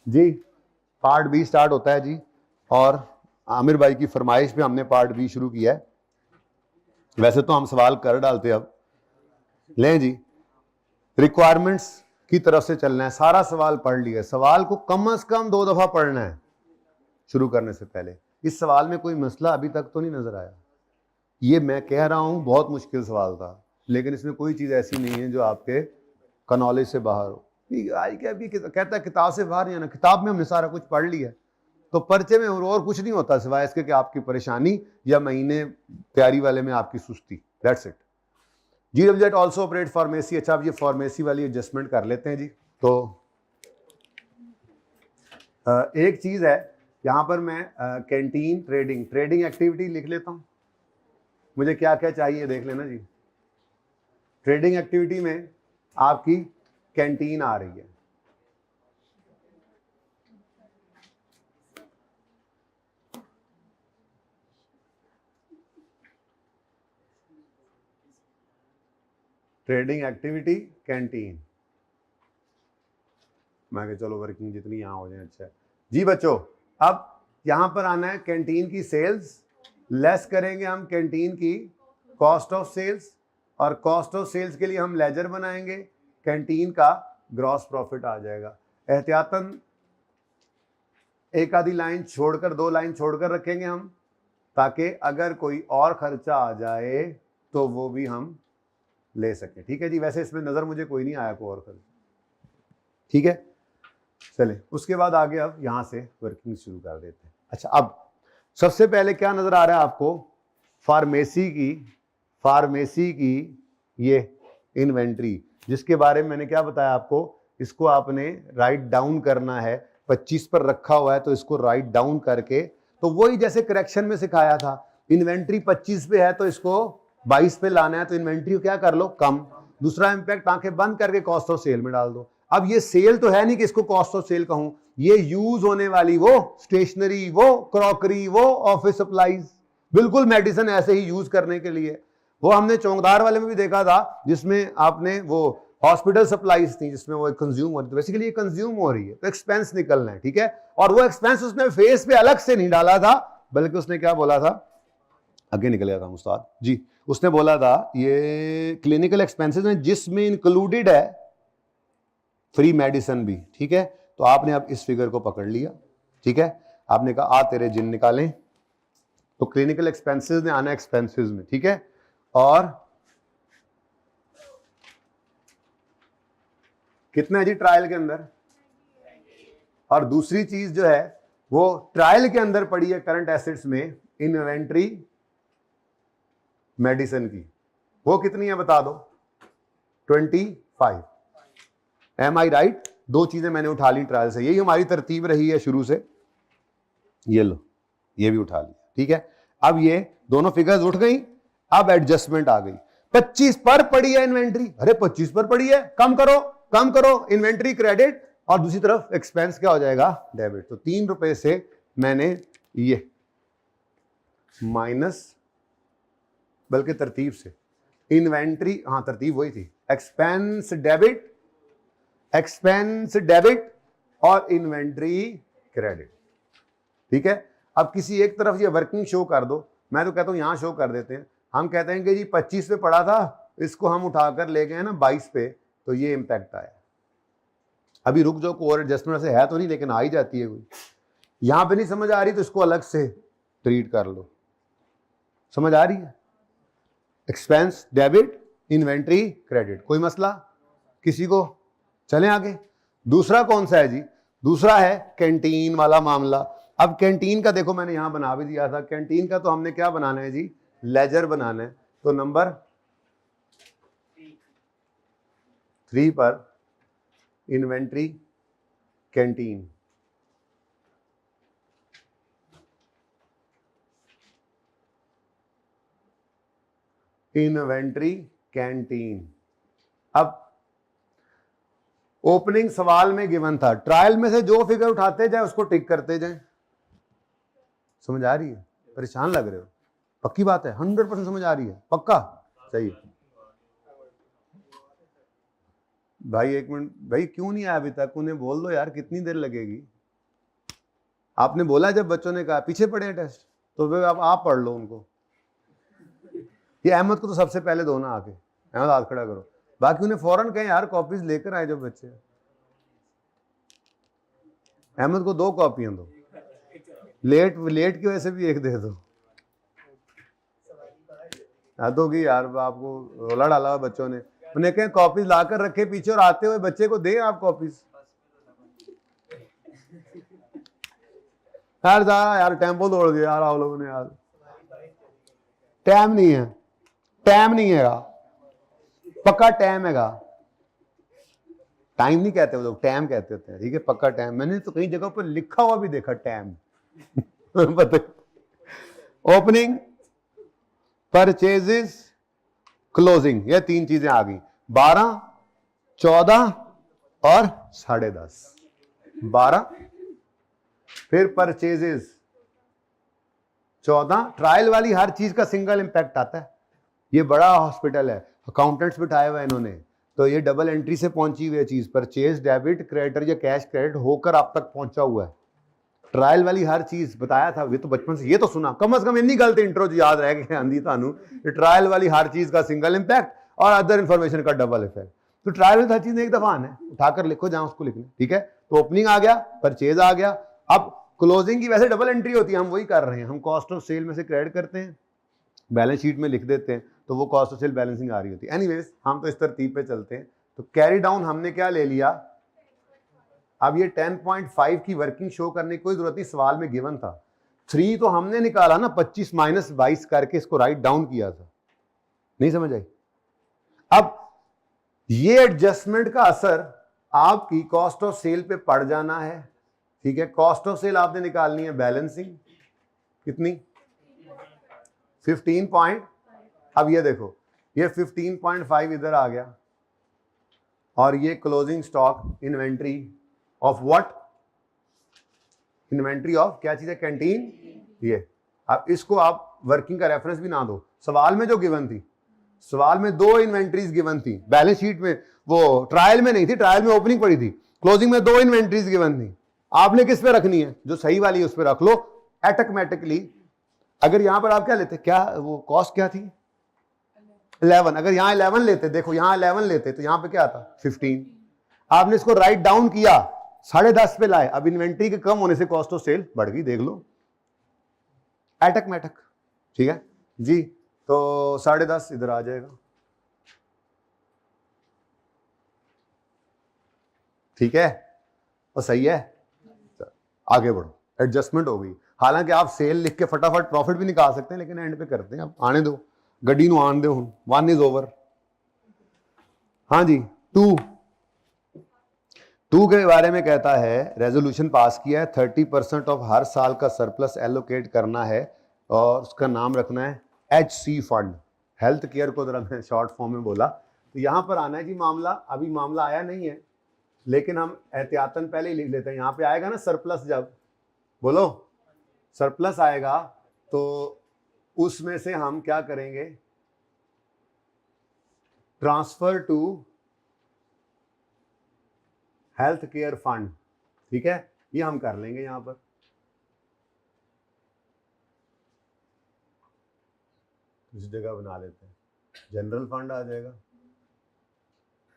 जी part B start होता है जी, और आमिर भाई की फरमाइश पे हमने पार्ट बी शुरू किया है। वैसे तो हम सवाल कर डालते, अब लें जी, रिक्वायरमेंट्स की तरफ से चलना है। सारा सवाल पढ़ लिया, सवाल को कम से कम 2 दफा पढ़ना है शुरू करने से पहले। इस सवाल में कोई मसला अभी तक तो नहीं नजर आया। ये मैं कह रहा हूं बहुत मुश्किल सवाल था, लेकिन इसमें कोई चीज ऐसी नहीं है जो आपके का नॉलेज से बाहर हो। आई क्या भी कहता है किताब से बाहर नहीं आना, किताब में हमने सारा कुछ पढ़ लिया, तो पर्चे में और कुछ नहीं होता सिवाय इसके कि आपकी परेशानी या महीने तैयारी वाले में आपकी सुस्ती। That's it. GWZ also operate pharmacy. अच्छा, अब ये फार्मेसी वाली एडजस्टमेंट कर लेते हैं जी। तो एक चीज है यहां पर, मैं कैंटीन ट्रेडिंग एक्टिविटी लिख लेता हूं। मुझे क्या क्या चाहिए देख लेना जी। ट्रेडिंग एक्टिविटी में आपकी कैंटीन आ रही है, ट्रेडिंग एक्टिविटी कैंटीन। मैं कह चलो वर्किंग जितनी यहां हो जाए अच्छा जी बच्चों। अब यहां पर आना है कैंटीन की सेल्स, लेस करेंगे हम कैंटीन की कॉस्ट ऑफ सेल्स, और कॉस्ट ऑफ सेल्स के लिए हम लेजर बनाएंगे, कैंटीन का ग्रॉस प्रॉफिट आ जाएगा। एहतियातन एक आधी लाइन छोड़कर, 2 लाइन छोड़कर रखेंगे हम, ताकि अगर कोई और खर्चा आ जाए तो वो भी हम ले सकें। ठीक है जी। वैसे इसमें नजर मुझे कोई नहीं आया कोई और खर्चा। ठीक है, चले उसके बाद आगे अब यहां से वर्किंग शुरू कर देते हैं। अच्छा, अब सबसे पहले क्या नजर आ रहा है आपको? फार्मेसी की ये इन्वेंट्री, जिसके बारे में मैंने क्या बताया आपको, इसको आपने राइट डाउन करना है। 25 पर रखा हुआ है तो इसको राइट डाउन करके, तो वही जैसे करेक्शन में सिखाया था, इन्वेंट्री 25 पे है तो इसको 22 पे लाना है, तो इन्वेंट्री को क्या कर लो, कम। दूसरा इंपैक्ट आंखें बंद करके कॉस्ट ऑफ सेल में डाल दो। अब ये सेल तो है नहीं कि इसको कॉस्ट ऑफ सेल कहूं, ये यूज होने वाली वो स्टेशनरी, वो क्रॉकरी, वो ऑफिस सप्लाईज, बिल्कुल मेडिसिन ऐसे ही यूज करने के लिए। वो हमने चौंकदार वाले में भी देखा था, जिसमें आपने वो हॉस्पिटल सप्लाईज थी जिसमें वो कंज्यूम हो रही थी। बेसिकली ये कंज्यूम हो रही है तो एक्सपेंस निकलना है। ठीक है, और वो एक्सपेंस उसने फेस पे अलग से नहीं डाला था, बल्कि उसने क्या बोला था, आगे निकल गया था उस्ताद जी, उसने बोला था ये क्लिनिकल एक्सपेंसेस में जिसमें इंक्लूडेड है फ्री मेडिसिन भी। ठीक है, तो आपने अब इस फिगर को पकड़ लिया। ठीक है, आपने कहा आ तेरे जिन निकालें, तो क्लिनिकल एक्सपेंसेस ने आना एक्सपेंसेस में। ठीक है, और कितना है जी ट्रायल के अंदर, और दूसरी चीज जो है वो ट्रायल के अंदर पड़ी है करंट एसेट्स में, इन्वेंट्री मेडिसिन की, वो कितनी है बता दो, 25। एम आई राइट? 2 चीजें मैंने उठा ली ट्रायल से, यही हमारी तरतीब रही है शुरू से। ये लो, ये भी उठा लिया। ठीक है, अब ये दोनों फिगर्स उठ गई, अब एडजस्टमेंट आ गई। 25 पर पड़ी है इन्वेंट्री, अरे 25 पर पड़ी है, कम करो कम करो, इन्वेंट्री क्रेडिट, और दूसरी तरफ एक्सपेंस क्या हो जाएगा, डेबिट। तो 3 रुपए से मैंने ये माइनस, बल्कि तरतीब से इन्वेंट्री, हाँ तरतीब वही थी, एक्सपेंस डेबिट और इन्वेंट्री क्रेडिट। ठीक है, अब किसी एक तरफ ये वर्किंग शो कर दो, मैं तो कहता हूं यहां शो कर देते हैं। हम कहते हैं कि जी 25 पे पड़ा था, इसको हम उठाकर ले गए ना 22 पे, तो ये इंपैक्ट आया। अभी रुक जाओ, कोर एडजस्टमेंट से है तो नहीं, लेकिन आ ही जाती है कोई। यहां पे नहीं समझ आ रही तो इसको अलग से ट्रीट कर लो। समझ आ रही है? एक्सपेंस डेबिट, इन्वेंट्री क्रेडिट, कोई मसला किसी को? चलें आगे। दूसरा कौन सा है जी? दूसरा है कैंटीन वाला मामला। अब कैंटीन का देखो मैंने यहां बना भी दिया था, कैंटीन का तो हमने क्या बनाना है जी, लेजर बनाना है। तो नंबर 3 पर इन्वेंट्री कैंटीन, इन्वेंट्री कैंटीन। अब ओपनिंग सवाल में गिवन था, ट्रायल में से जो फिगर उठाते जाए उसको टिक करते जाए। समझ आ रही है? परेशान लग रहे हो? पक्की बात है? 100% समझ आ रही है? पक्का? सही। भाई एक मिनट, भाई क्यों नहीं आया अभी तक? उन्हें बोल दो यार, कितनी देर लगेगी? आपने बोला जब बच्चों ने कहा पीछे पड़े हैं टेस्ट, तो वे आप पढ़ लो उनको। ये अहमद को तो सबसे पहले दो ना आके, अहमद हाथ खड़ा करो, बाकी उन्हें फौरन कहें यार कॉपीज लेकर आए जो बच्चे। अहमद को 2 कॉपियां दो, लेट की वजह से भी 1 दे दो। दो की यार, आपको रोला डाला हुआ बच्चों ने, उन्हें कहें कॉपीज लाकर रखे पीछे और आते हुए बच्चे को दें आप कॉपीज। यार टेम्पो तोड़ दिया यार आप लोगों ने यार। टाइम नहीं है, टाइम नहीं है, पक्का टाइम हैगा। टाइम नहीं कहते वो लोग, टाइम कहते होते हैं, ठीक है, पक्का टाइम। मैंने तो कई जगह पर लिखा हुआ भी देखा टाइम। ओपनिंग, परचेजेस, क्लोजिंग, ये 3 चीजें आ गई। 12, 14 और 10:30। 12, फिर परचेजेस 14। ट्रायल वाली हर चीज का सिंगल इंपैक्ट आता है। ये बड़ा हॉस्पिटल है, अकाउंटेंट्स बिठाए हुए इन्होंने, तो ये डबल एंट्री से पहुंची हुई है चीज, परचेज डेबिट क्रेडिटर या कैश क्रेडिट होकर आप तक पहुंचा हुआ है। ट्रायल वाली हर चीज बताया था, ये तो बचपन से ये तो सुना, कम से कम इतनी गलत इंट्रो जो याद रह गए आंधी थानू। ट्रायल वाली हर चीज का सिंगल इंपैक्ट और अदर इंफॉर्मेशन का डबल इफेक्ट। तो ट्रायल में हर चीज एक दफा आना है, उठाकर लिखो जहां उसको लिखना, ठीक है। तो ओपनिंग आ गया, परचेज आ गया। अब क्लोजिंग की वैसे डबल एंट्री होती है, हम वही कर रहे हैं, हम कॉस्ट ऑफ सेल में से क्रेडिट करते हैं, बैलेंस शीट में लिख देते हैं, तो वो कॉस्ट ऑफ सेल बैलेंसिंग आ रही होती है। एनीवेज हम तो इस तरतीब पे चलते हैं। तो कैरी डाउन हमने क्या ले लिया, अब ये 10.5 की वर्किंग शो करने की कोई जरूरत नहीं, सवाल में गिवन था। 3 तो हमने निकाला ना, 25 - 22 करके इसको राइट डाउन किया था, नहीं समझ आई? अब ये एडजस्टमेंट का असर आपकी कॉस्ट ऑफ सेल पे पड़ जाना है, ठीक है। कॉस्ट ऑफ सेल आपने निकालनी है बैलेंसिंग, कितनी? 15 पॉइंट। अब ये देखो, ये 15.5 इधर आ गया, और ये closing stock inventory of what? Inventory of क्या चीज है? कैंटीन। ये अब इसको आप वर्किंग का रेफरेंस भी ना दो, सवाल में जो गिवन थी, सवाल में 2 इन्वेंट्रीज गिवन थी, बैलेंस शीट में, वो ट्रायल में नहीं थी, ट्रायल में ओपनिंग पड़ी थी, क्लोजिंग में 2 इन्वेंट्रीज गिवन थी। आपने किस पे रखनी है? जो सही वाली है उस पर रख लो ऑटोमेटिकली। अगर यहां पर आप क्या लेते, क्या वो कॉस्ट क्या थी? 11। अगर यहां 11 लेते, देखो यहां 11 लेते तो यहां पे क्या आता? 15। आपने इसको राइट डाउन किया, 10.5 पे लाए, अब इन्वेंट्री के कम होने से कॉस्ट ऑफ सेल बढ़ गई, देख लो ऑटोमेटिक, ठीक है जी। तो 10.5 इधर आ जाएगा, ठीक है, और सही है। आगे बढ़ो, एडजस्टमेंट हो गई। हालांकि आप सेल लिख के फटाफट प्रॉफिट भी निकाल सकते हैं, लेकिन एंड पे करते हैं, अब आने दो, गड्डी नु आने दो, 1 इज ओवर। हाँ जी, 2 के बारे में कहता है, रेजोल्यूशन पास किया है, 30% ऑफ हर साल का सरप्लस एलोकेट करना है, और उसका नाम रखना है HC फंड, हेल्थ केयर को जरा मैं शॉर्ट फॉर्म में बोला। तो यहां पर आना है जी मामला, अभी मामला आया नहीं है, लेकिन हम एहतियातन पहले ही लिख लेते हैं। यहां पे आएगा ना सरप्लस, जब बोलो सरप्लस आएगा तो उसमें से हम क्या करेंगे? Transfer to health care fund, ठीक है, ये हम कर लेंगे। यहां पर इस जगह बना लेते हैं, जनरल फंड आ जाएगा,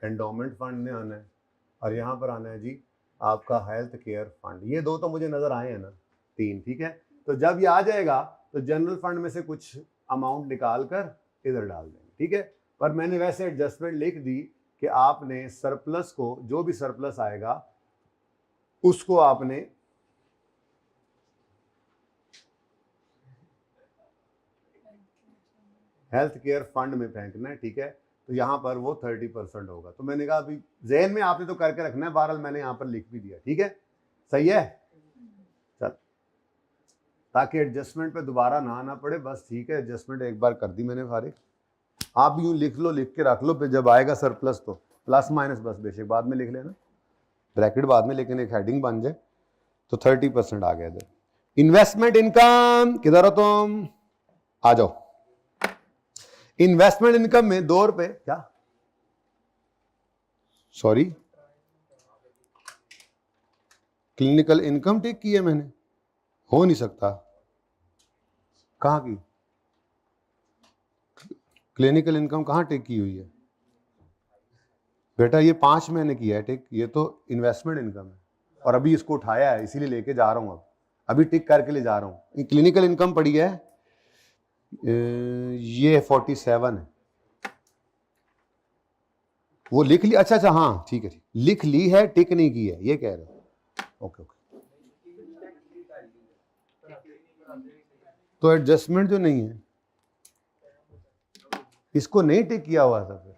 एंडोमेंट फंड ने आना है, और यहां पर आना है जी आपका हेल्थ केयर फंड। ये 2 तो मुझे नजर आए हैं ना, 3, ठीक है। तो जब ये आ जाएगा तो जनरल फंड में से कुछ अमाउंट निकाल कर इधर डाल देंगे, ठीक है। पर मैंने वैसे एडजस्टमेंट लिख दी कि आपने सरप्लस को, जो भी सरप्लस आएगा उसको आपने हेल्थ केयर फंड में फेंकना है, ठीक है। तो यहां पर वो 30% होगा। तो मैंने कहा अभी जहन में आपने तो करके रखना है, बहरहाल मैंने यहां पर लिख भी दिया, ठीक है, सही है। चल, ताकि एडजस्टमेंट पे दोबारा ना आना पड़े, बस ठीक है, एडजस्टमेंट एक बार कर दी मैंने फारिग। आप यूं लिख लो, लिख के रख लो, फिर जब आएगा सरप्लस तो प्लस माइनस बस बेशक बाद में लिख लेना, ब्रैकेट बाद में, लेकिन एक हेडिंग बन जाए। तो 30% आ गया इधर। इन्वेस्टमेंट इनकम, किधर हो तुम? आ जाओ। इन्वेस्टमेंट इनकम में 2 रुपए, क्या सॉरी, क्लिनिकल इनकम टेक की है मैंने, हो नहीं सकता। कहाँ की क्लिनिकल इनकम, कहाँ टेक की हुई है बेटा? ये 5 महीने की है टेक, ये तो इन्वेस्टमेंट इनकम है, और अभी इसको उठाया है इसीलिए लेके जा रहा हूँ, अभी टिक करके ले जा रहा हूँ। क्लिनिकल इनकम पड़ी है, ये 47 है, वो लिख ली। अच्छा अच्छा, हाँ ठीक है, लिख ली है, टिक नहीं की है, ये कह रहे हो? Okay okay. तो एडजस्टमेंट जो नहीं है, इसको नहीं टिक किया हुआ था फिर।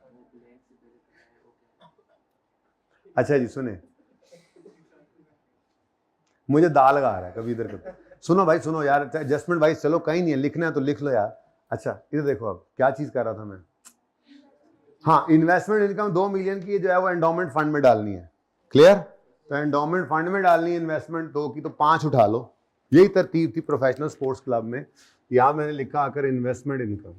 अच्छा जी सुने, मुझे दाल लगा रहा है कभी इधर कभी। सुनो भाई सुनो यार, एडजस्टमेंट भाई चलो कहीं नहीं है, लिखना है तो लिख लो यार। अच्छा इधर देखो, अब क्या चीज कर रहा था मैं, हाँ इन्वेस्टमेंट इनकम 2 मिलियन की जो है वो एंडोमेंट फंड में डालनी है। क्लियर? तो एंडोमेंट फंड में डालनी है इन्वेस्टमेंट 2 की, तो 5 उठा लो। यही तरतीब थी प्रोफेशनल स्पोर्ट्स क्लब में। यहां मैंने लिखा आकर इन्वेस्टमेंट इनकम,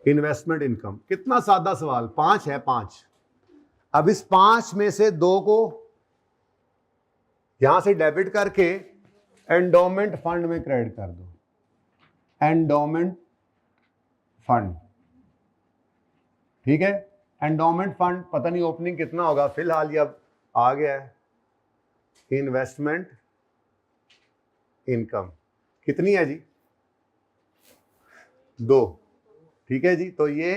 इन्वेस्टमेंट इनकम। कितना सादा सवाल, 5 है 5। अब इस 5 में से 2 को यहां से डेबिट करके एंडोमेंट फंड में क्रेडिट कर दो। एंडोमेंट फंड, ठीक है। एंडोमेंट फंड पता नहीं ओपनिंग कितना होगा, फिलहाल ये अब आ गया है। इन्वेस्टमेंट इनकम कितनी है जी? 2, ठीक है जी। तो ये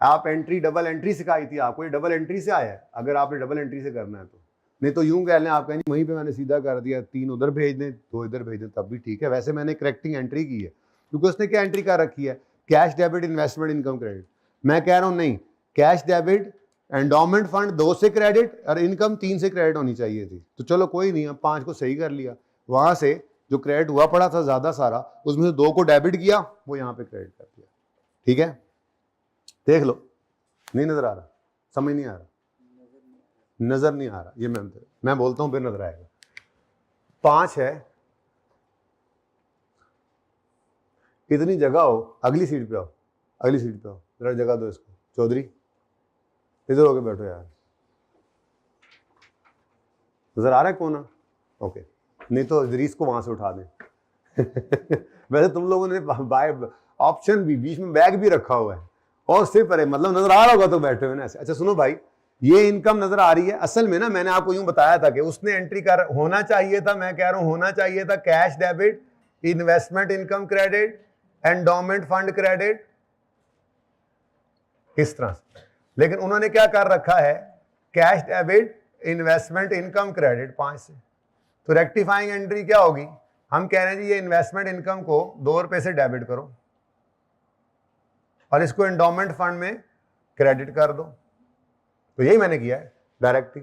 आप एंट्री, डबल एंट्री सिखाई थी आपको, ये डबल एंट्री से आया है, अगर आपने डबल एंट्री से करना है तो। नहीं तो यूं कह लें, आप कहेंगे वहीं पे मैंने सीधा कर दिया, 3 उधर भेज दें 2 इधर भेज दें, तब भी ठीक है। वैसे मैंने करेक्टिंग एंट्री की है, क्योंकि उसने क्या एंट्री कर रखी है, cash debit investment income credit. मैं कह रहा हूं नहीं, कैश डेबिट एंडोमेंट फंड 2 से क्रेडिट और इनकम 3 से क्रेडिट होनी चाहिए थी। तो चलो कोई नहीं, अब 5 को सही कर लिया। वहां से जो क्रेडिट हुआ पड़ा था ज्यादा सारा, उसमें से 2 को डेबिट किया, वो यहाँ पे क्रेडिट कर दिया। ठीक है, देख लो। नहीं नजर आ रहा, समझ नहीं आ रहा, नजर नहीं आ रहा, ये मैं बोलता हूं फिर नजर आएगा। 5 है, इतनी जगह हो, अगली सीट पे आओ, अगली सीट पे आओ, जरा जगह दो इसको। चौधरी इधर होके बैठो यार, नजर आ रहा है कौन? ओके, नहीं तो जरीस को वहां से उठा दें। वैसे तुम लोगों ने बाय ऑप्शन भी, बीच में बैग भी रखा हुआ है, और सिर्फ अरे मतलब नजर आ रहा होगा तो बैठे हुए ना ऐसे। अच्छा सुनो भाई, ये इनकम नजर आ रही है। असल में ना मैंने आपको यूं बताया था कि उसने एंट्री कर होना चाहिए था, मैं कह रहा हूं होना चाहिए था cash debit, investment income credit, endowment fund credit, इस तरह से। लेकिन उन्होंने क्या कर रखा है, cash debit investment income credit 5 से। तो रेक्टिफाइंग एंट्री क्या होगी, हम कह रहे हैं जी ये इन्वेस्टमेंट इनकम को 2 रुपए से डेबिट करो और इसको एंडोमेंट फंड में क्रेडिट कर दो। तो यही मैंने किया है डायरेक्टली,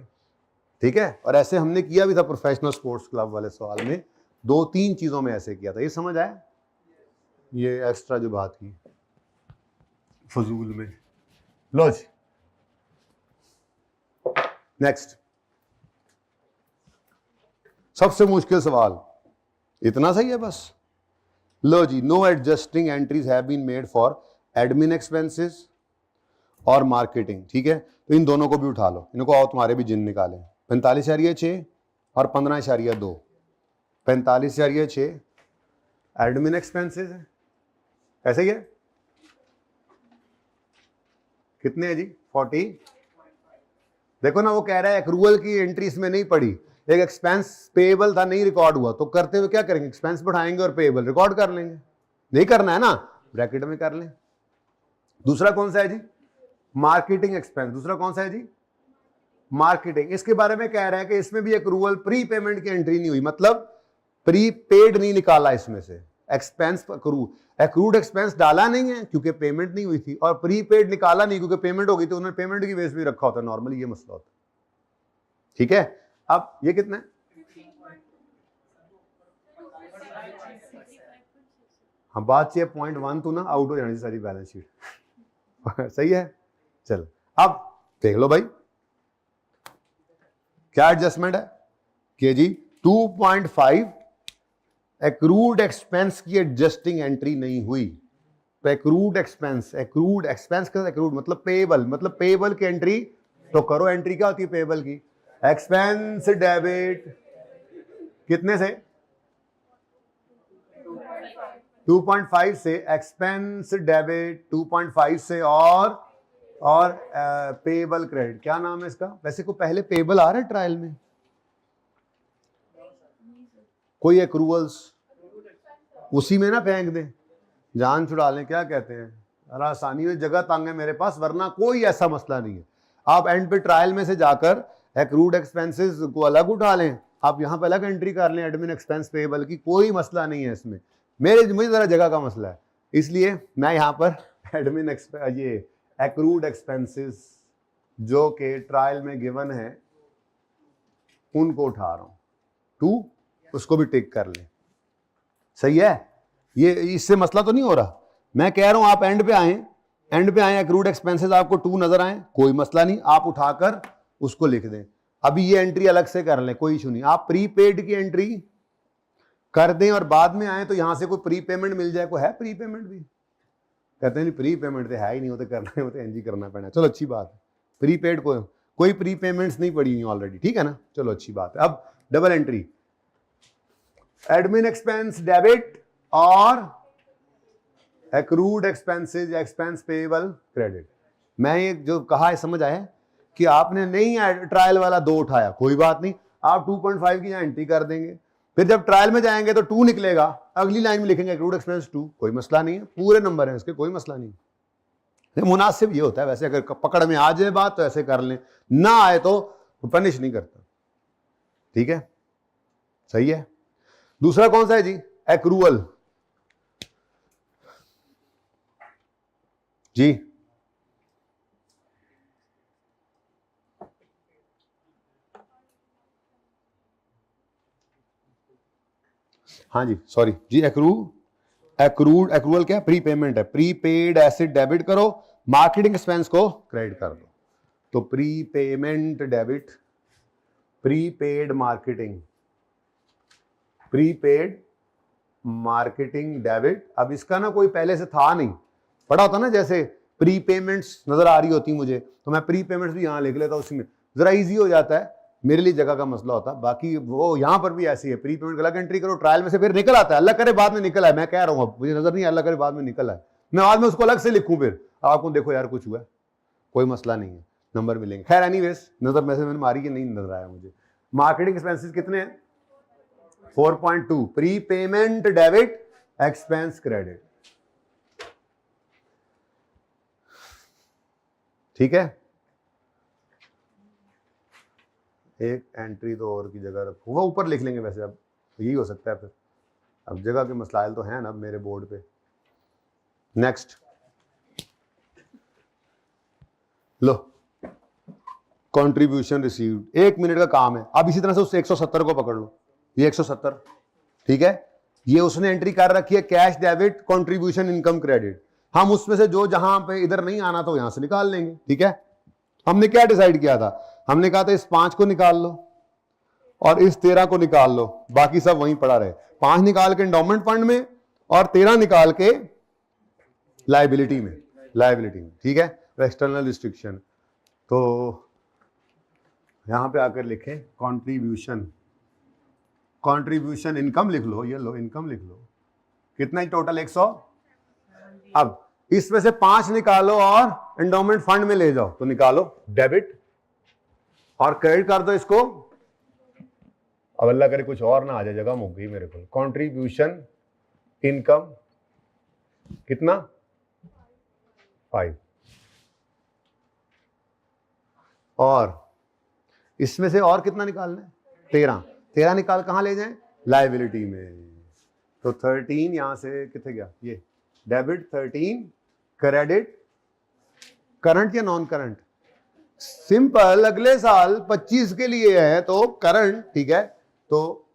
ठीक है। और ऐसे हमने किया भी था प्रोफेशनल स्पोर्ट्स क्लब वाले सवाल में, 2-3 चीजों में ऐसे किया था। ये समझ आया, ये एक्स्ट्रा जो बात की फजूल में। लो जी नेक्स्ट, सबसे मुश्किल सवाल, इतना सही है बस। लो जी, no adjusting entries have been made for admin expenses और मार्केटिंग, ठीक है। तो इन दोनों को भी उठा लो, इनको आओ तुम्हारे भी जिन निकालें। 45.6 और 15.2, 45.6 एडमिन एक्सपेंसेस है, ऐसे ही है। कितने है जी? 40। देखो ना, वो कह रहा है एक्रूअल की एंट्री इसमें नहीं पड़ी, एक एक्सपेंस पेएबल था नहीं रिकॉर्ड हुआ, तो करते हुए क्या करेंगे, एक्सपेंस बढ़ाएंगे और पेएबल रिकॉर्ड कर लेंगे। नहीं करना है ना, ब्रैकेट में कर लें। दूसरा कौन सा है जी? Marketing expense. दूसरा कौन सा है जी? मार्केटिंग। इसके बारे में कह रहा है कि इसमें भी एक्रूअल प्री पेमेंट की एंट्री नहीं हुई, मतलब प्री पेड नहीं निकाला इसमें से, एक्सपेंस एक्रूड एक्सपेंस डाला नहीं है क्योंकि पेमेंट नहीं हुई थी, और प्री पेड निकाला नहीं क्योंकि पेमेंट हो गई थी, उन्होंने पेमेंट की बेस भी रखा होता है नॉर्मली, ये मसला होता है, ठीक है। अब ये कितना है? हाँ बात चाहिए 0.1 तो ना आउट हो जानी सारी बैलेंस शीट। सही है, चल अब देख लो भाई क्या एडजस्टमेंट है कि जी 2.5 एक्रूड एक्सपेंस की एडजस्टिंग एंट्री नहीं हुई, तो एक्रूड एक्सपेंस, एक्रूड एक्सपेंस का एक्रूड मतलब पेएबल, मतलब पेएबल की एंट्री तो करो। एंट्री क्या होती है पेएबल की? एक्सपेंस डेबिट कितने से? 2.5 से एक्सपेंस डेबिट 2.5 से और पेएबल क्रेडिट। क्या नाम है इसका? वैसे को पहले पेएबल आ रहा है ट्रायल में? कोई एक्रूवल्स उसी में ना फेंक दें, जान छुड़ा लें, क्या कहते हैं? अरे आसानी में जगह तंग है मेरे पास, वरना कोई ऐसा मसला नहीं है। आप एंड पे ट्रायल में से जाकर एक्रूड एक्सपेंसेस को अलग उठा लें, आप यहाँ पे अलग एंट्री कर लें एडमिन एक्सपेंस पेएबल की, कोई मसला नहीं है इसमें। मुझे जरा जगह का मसला है, इसलिए मैं यहाँ पर एडमिन ये एक्रूड एक्सपेंसेस जो कि ट्रायल में गिवन है उनको उठा रहा हूं। 2 उसको भी टिक कर लें, सही है? ये इससे मसला तो नहीं हो रहा। मैं कह रहा हूं आप एंड पे आए, एक्रूड एक्सपेंसेस आपको 2 नजर आए, कोई मसला नहीं, आप उठाकर उसको लिख दें। अभी ये एंट्री अलग से कर लें, कोई इशू नहीं। आप प्रीपेड की एंट्री कर दें और बाद में आए तो यहां से कोई प्री पेमेंट मिल जाए। कोई है प्री पेमेंट भी? कहते हैं नहीं प्री पेमेंट तो है ही नहीं, होते करना है, होते एनजी करना पड़ना। चलो अच्छी बात है, प्रीपेड को कोई प्री पेमेंट्स नहीं पड़ी हुई ऑलरेडी, ठीक है ना? चलो अच्छी बात है। अब double entry admin expense debit और accrued expenses expense payable credit. मैं ये जो कहा है समझ आया कि आपने नहीं ट्रायल वाला 2 उठाया, कोई बात नहीं, आप 2.5 की यहाँ एंट्री कर देंगे। फिर जब ट्रायल में जाएंगे तो 2 निकलेगा, अगली लाइन में लिखेंगे एक्रूड एक्सपेंस 2, कोई मसला नहीं है, पूरे नंबर है इसके, कोई मसला नहीं। मुनासिब ये होता है वैसे, अगर पकड़ में आ जाए बात तो ऐसे कर लें, ना आए तो पनिश नहीं करता, ठीक है? सही है। दूसरा कौन सा है जी? एक्रूअल। जी हाँ जी, सॉरी जी, एक्रूअल क्या है? प्री पेमेंट है। प्रीपेड एसेट डेबिट करो, मार्केटिंग एक्सपेंस को क्रेडिट कर दो। तो pre payment debit, prepaid marketing debit. अब इसका ना कोई पहले से था नहीं, पढ़ा होता ना, जैसे प्री पेमेंट्स नजर आ रही होती मुझे तो मैं प्री पेमेंट्स भी यहां लिख लेता, उसमें जरा इजी हो जाता है, मेरे लिए जगह का मसला होता। बाकी वो यहां पर भी ऐसी है, प्री पेमेंट अलग एंट्री करो, ट्रायल में से फिर निकल आता है, अल्लाह करे बाद में निकल आए, मैं कह रहा हूं अब मुझे नजर नहीं, अल्लाह करे बाद में निकल आए, मैं बाद में उसको अलग से लिखूं, फिर आपको देखो यार कुछ हुआ, कोई मसला नहीं है, नंबर मिलेंगे। खैर एनीवेज, नजर में से मैंने मारी कि नहीं नजर आया मुझे। मार्केटिंग एक्सपेंसेस कितने हैं? 4.2 pre payment debit expense credit, ठीक है? एक एंट्री तो और की जगह रखो, वो ऊपर लिख लेंगे वैसे, अब यही हो सकता है फिर, अब जगह के मसलाइल तो हैं ना अब मेरे बोर्ड पे। नेक्स्ट लो, कंट्रीब्यूशन रिसीव्ड, 1 मिनट का काम है। अब इसी तरह से उस 170 को पकड़ लो, ये 170, ठीक है? ये उसने एंट्री कर रखी है cash debit contribution income credit, हम उसमें से जो जहां पे इधर नहीं आना तो यहां से निकाल लेंगे, ठीक है? हमने क्या डिसाइड किया था? हमने कहा था इस 5 को निकाल लो और इस 13 को निकाल लो, बाकी सब वहीं पड़ा रहे। 5 निकाल के एंडोमेंट फंड में और 13 निकाल के लायबिलिटी में, ठीक है? External restriction. तो यहां पे आकर लिखें कंट्रीब्यूशन इनकम लिख लो, ये लो इनकम लिख लो, कितना ही टोटल 100। अब इसमें से 5 निकालो और एंडोमेंट फंड में ले जाओ, तो निकालो डेबिट और क्रेडिट कर दो इसको। अब अल्लाह करे कुछ और ना आ जाए, जगह मुक गई मेरे को। कंट्रीब्यूशन इनकम कितना? 5, और इसमें से और कितना निकालना है? 13 निकाल कहां ले जाएं? लायबिलिटी में। तो 13 यहां से कितने गया? ये डेबिट 13, क्रेडिट करंट या नॉन करंट? सिंपल, अगले साल 25 के लिए है तो करंट, ठीक है? तो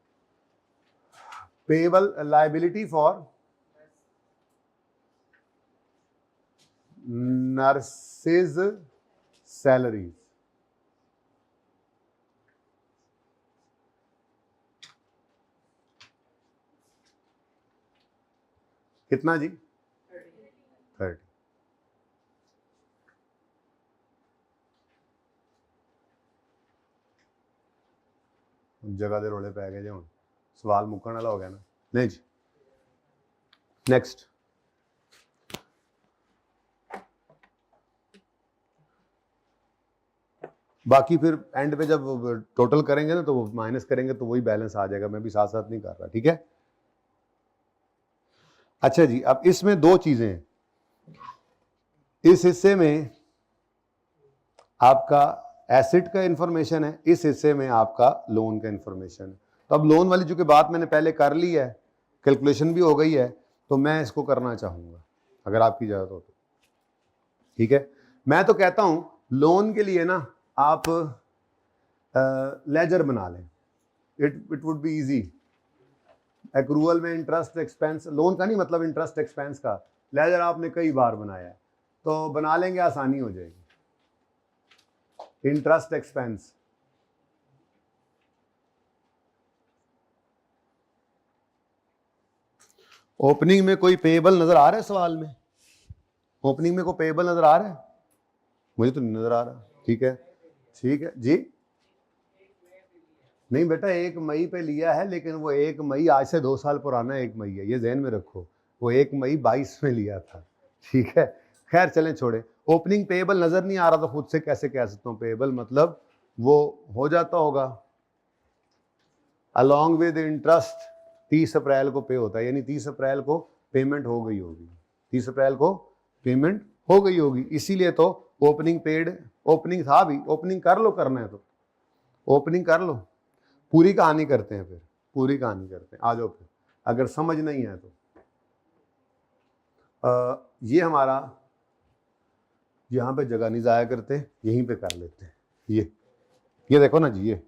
payable liability for nurses salaries, कितना जी? 30। जगह दे रोले पै गए जे हुण सवाल मुक्कण वाला हो गया ना। नहीं जी नेक्स्ट बाकी फिर एंड पे जब टोटल करेंगे ना तो वो माइनस करेंगे तो वही बैलेंस आ जाएगा। मैं भी साथ साथ नहीं कर रहा, ठीक है। अच्छा जी, अब इसमें दो चीजें हैं। इस हिस्से में आपका एसेट का इंफॉर्मेशन है, इस हिस्से में आपका लोन का इंफॉर्मेशन है। तो अब लोन वाली चूंकि बात मैंने पहले कर ली है, कैलकुलेशन भी हो गई है, तो मैं इसको करना चाहूंगा अगर आपकी इजाजत हो तो, ठीक है। मैं तो कहता हूं लोन के लिए ना आप लेजर बना लें, it would be easy. Accrual में इंटरेस्ट एक्सपेंस, लोन का नहीं मतलब इंटरेस्ट एक्सपेंस का, लेजर आपने कई बार बनाया है तो बना लेंगे, आसानी हो जाएगी। इंटरेस्ट एक्सपेंस, ओपनिंग में कोई पेएबल नजर आ रहा है सवाल में? ओपनिंग में कोई पेएबल नजर आ रहा है? मुझे तो नहीं नजर आ रहा। ठीक है, ठीक है जी। नहीं बेटा 1 मई पे लिया है, लेकिन वो 1 मई आज से 2 साल पुराना 1 मई है, ये ध्यान में रखो। वो 1 मई 22 में लिया था, ठीक है। खैर चलें छोड़े। ओपनिंग पेएबल नजर नहीं आ रहा तो खुद से कैसे कह सकता हूँ पेएबल मतलब वो हो जाता होगा अलॉन्ग विद इंटरेस्ट 30 अप्रैल को पे होता है, यानी 30 अप्रैल को पेमेंट हो गई होगी, 30 अप्रैल को पेमेंट हो गई होगी, इसीलिए तो ओपनिंग पेड, ओपनिंग था भी, ओपनिंग कर लो, करना है तो ओपनिंग कर लो। पूरी कहानी करते हैं, फिर पूरी कहानी करते हैं, आ जाओ फिर अगर समझ नहीं है तो। ये हमारा यहाँ पे जगह नहीं जाया करते, यहीं पे कर लेते हैं। ये देखो ना जी, ये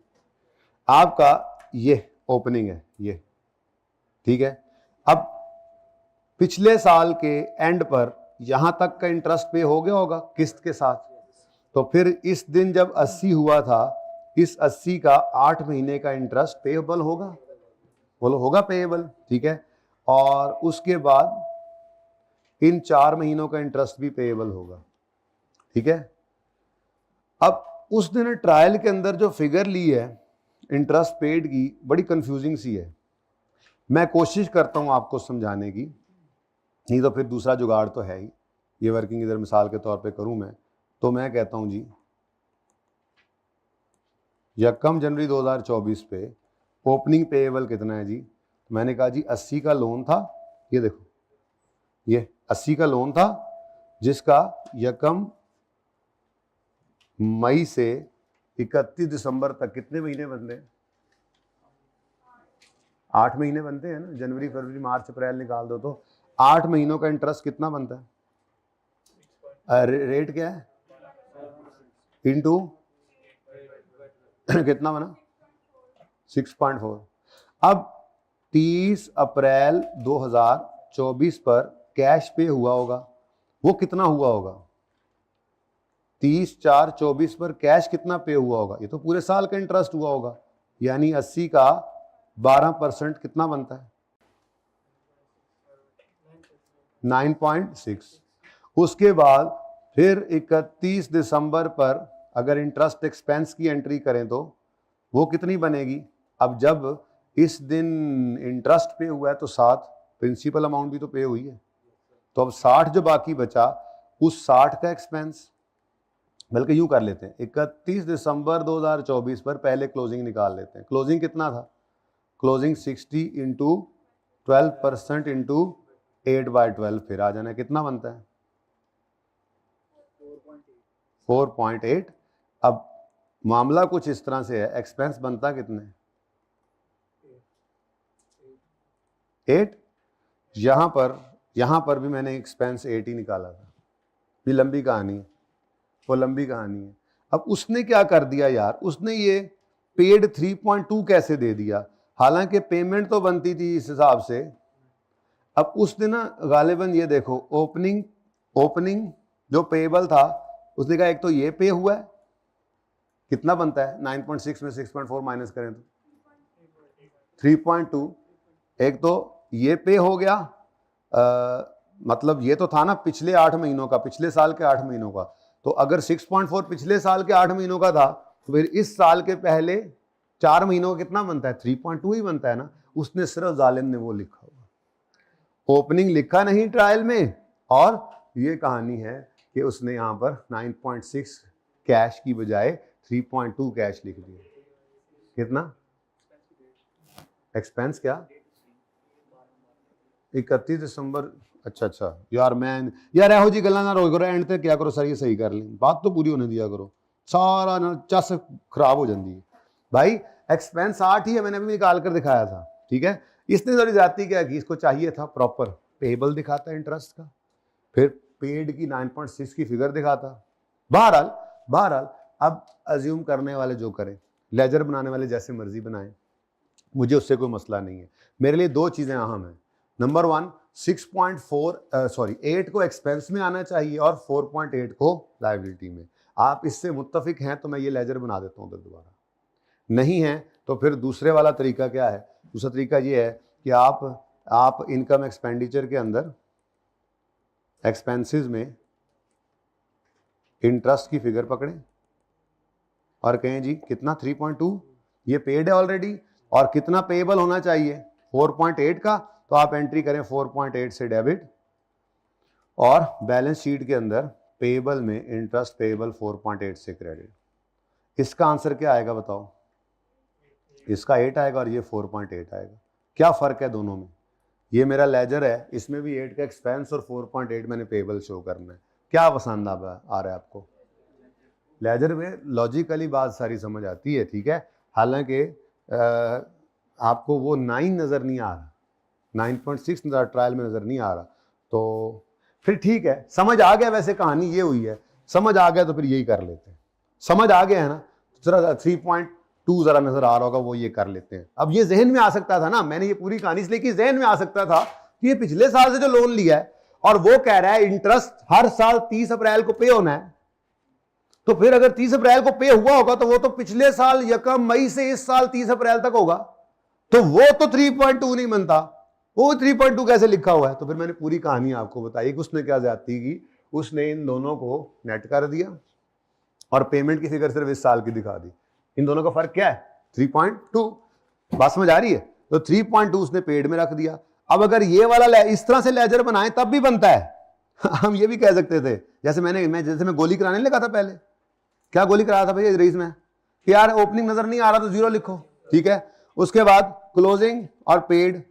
आपका ये ओपनिंग है ये, ठीक है। अब पिछले साल के एंड पर यहां तक का इंटरेस्ट पे हो गया होगा किस्त के साथ, तो फिर इस दिन जब 80 हुआ था, इस 80 का 8 महीने का इंटरेस्ट पेएबल होगा, बोलो होगा पेएबल, ठीक है। और उसके बाद इन 4 महीनों का इंटरेस्ट भी पेएबल होगा, ठीक है। अब उस दिन ट्रायल के अंदर जो फिगर ली है इंटरेस्ट पेड की, बड़ी कंफ्यूजिंग सी है। मैं कोशिश करता हूं आपको समझाने की, नहीं तो फिर दूसरा जुगाड़ तो है ही। ये वर्किंग इधर मिसाल के तौर पे करूं मैं, तो मैं कहता हूं जी 1 जनवरी 2024 पे ओपनिंग पेएबल कितना है जी? मैंने कहा जी 80 का लोन था, ये देखो ये 80 का लोन था, जिसका 1 मई से 31 दिसंबर तक कितने महीने बनते हैं? 8 महीने बनते हैं ना, जनवरी फरवरी मार्च अप्रैल निकाल दो तो 8 महीनों का इंटरेस्ट कितना बनता है? रेट क्या है? इनटू कितना बना? 6.4। अब 30 अप्रैल 2024 पर कैश पे हुआ होगा, वो कितना हुआ होगा? 30/4/24 पर कैश कितना पे हुआ होगा? ये तो पूरे साल का इंटरेस्ट हुआ होगा, यानी 80 का 12% कितना बनता है? 9.6। उसके बाद फिर 31 दिसंबर पर अगर इंटरेस्ट एक्सपेंस की एंट्री करें तो वो कितनी बनेगी? अब जब इस दिन इंटरेस्ट पे हुआ है तो 7, प्रिंसिपल अमाउंट भी तो पे हुई है, तो अब 60 जो बाकी बचा, उस 60 का एक्सपेंस, बल्कि यूं कर लेते हैं 31 दिसंबर 2024 पर पहले क्लोजिंग निकाल लेते हैं। क्लोजिंग कितना था? क्लोजिंग 60 इंटू 12% इंटू 8/12, फिर आ जाना कितना बनता है? 4.8। अब मामला कुछ इस तरह से है, एक्सपेंस बनता कितने? 8। यहां पर भी मैंने एक्सपेंस 8 ही निकाला था। ये लंबी कहानी है, वो लंबी कहानी है। अब उसने क्या कर दिया यार, उसने ये पेड 3.2 कैसे दे दिया? हालांकि पेमेंट तो बनती थी इस हिसाब से। अब उसने ना गालिबन ये देखो, ओपनिंग जो पेएबल था, उसने कहा एक तो ये पे हुआ है, कितना बनता है? 9.6 में 6.4 माइनस करें तो 3.2। एक तो ये पे हो गया मतलब ये तो था ना पिछले 8 महीनों का, पिछले साल के 8 महीनों का। तो अगर 6.4 पिछले साल के 8 महीनों का था तो फिर इस साल के पहले 4 महीनों का कितना बनता है? 3.2 ही बनता है ना। उसने सिर्फ जालिम ने वो लिखा हुआ, ओपनिंग लिखा नहीं ट्रायल में, और ये कहानी है कि उसने यहाँ पर 9.6 कैश की बजाय 3.2 कैश लिख दिया। कितना एक्सपेंस? क्या 31 दिसंबर? अच्छा यार एहो जी गल्लां ना रोक करो, एंड तक क्या करो सर, ये सही कर लें, बात तो पूरी होने दिया करो, सारा ना चस खराब हो जाती है भाई। एक्सपेंस 8 ही है, मैंने अभी निकाल कर दिखाया था, ठीक है। इसने थोड़ी जाती क्या की, इसको चाहिए था प्रॉपर पेबल दिखाता इंटरेस्ट का, फिर पेड की 9.6 की फिगर दिखाता। बहरहाल अब अज्यूम करने वाले जो करें, लेजर बनाने वाले जैसे मर्जी बनाएं, मुझे उससे कोई मसला नहीं है। मेरे लिए दो चीजें अहम हैं। नंबर 1, 8 को एक्सपेंस में आना चाहिए और 4.8 को लायबिलिटी में। आप इससे मुत्तफिक हैं तो मैं ये लेजर बना देता हूँ दोबारा, नहीं है तो फिर दूसरे वाला तरीका क्या है? दूसरा तरीका ये है कि आप इनकम एक्सपेंडिचर के अंदर एक्सपेंसेस में इंटरेस्ट की फिगर पकड़ें और कहें जी कितना 3.2 ये पेड है ऑलरेडी, और कितना पेएबल होना चाहिए 4.8 का, तो आप एंट्री करें 4.8 से डेबिट, और बैलेंस शीट के अंदर पेएबल में इंटरेस्ट पेएबल 4.8 से क्रेडिट। इसका आंसर क्या आएगा बताओ? इसका 8 आएगा और ये 4.8 आएगा। क्या फर्क है दोनों में? ये मेरा लेजर है, इसमें भी 8 का एक्सपेंस और 4.8 मैंने पेएबल शो करना है। क्या पसंद आ रहा है आपको? लेजर में लॉजिकली बात सारी समझ आती है, ठीक है। हालांकि आपको वो 9 नज़र नहीं आ रहा, 9.6 ट्रायल में नज़र नहीं आ रहा, तो फिर ठीक है, समझ आ गया। वैसे कहानी ये हुई है, समझ आ गया तो फिर यही कर लेते हैं। समझ आ गया है ना, जरा 3.2 जरा नजर आ रहा होगा, वो ये कर लेते हैं। अब ये जहन में आ सकता था ना, मैंने ये पूरी कहानी इसलिए कि जहन में आ सकता था कि ये पिछले साल से जो लोन लिया है और वो कह रहा है इंटरेस्ट हर साल 30 अप्रैल को पे होना है, तो फिर अगर 30 अप्रैल को पे हुआ होगा तो वो तो पिछले साल 1 मई से इस साल 30 अप्रैल तक होगा, तो वो तो 3.2 नहीं बनता। वो 3.2 कैसे लिखा हुआ है? तो फिर मैंने पूरी कहानी आपको बताई कि उसने क्या ज्यादती की, उसने इन दोनों को नेट कर दिया और पेमेंट की फिगर सिर्फ इस साल की दिखा दी। इन दोनों का फर्क क्या है? 3.2। बात समझ आ रही है? तो 3.2 उसने पेड में रख दिया। अब अगर ये वाला इस तरह से लेजर बनाए तब भी बनता है। हम ये भी कह सकते थे, जैसे मैं गोली कराने लगा था पहले, क्या गोली कराया था भाई रईस में कि यार ओपनिंग नजर नहीं आ रहा तो 0 लिखो, ठीक है। उसके बाद क्लोजिंग और पेड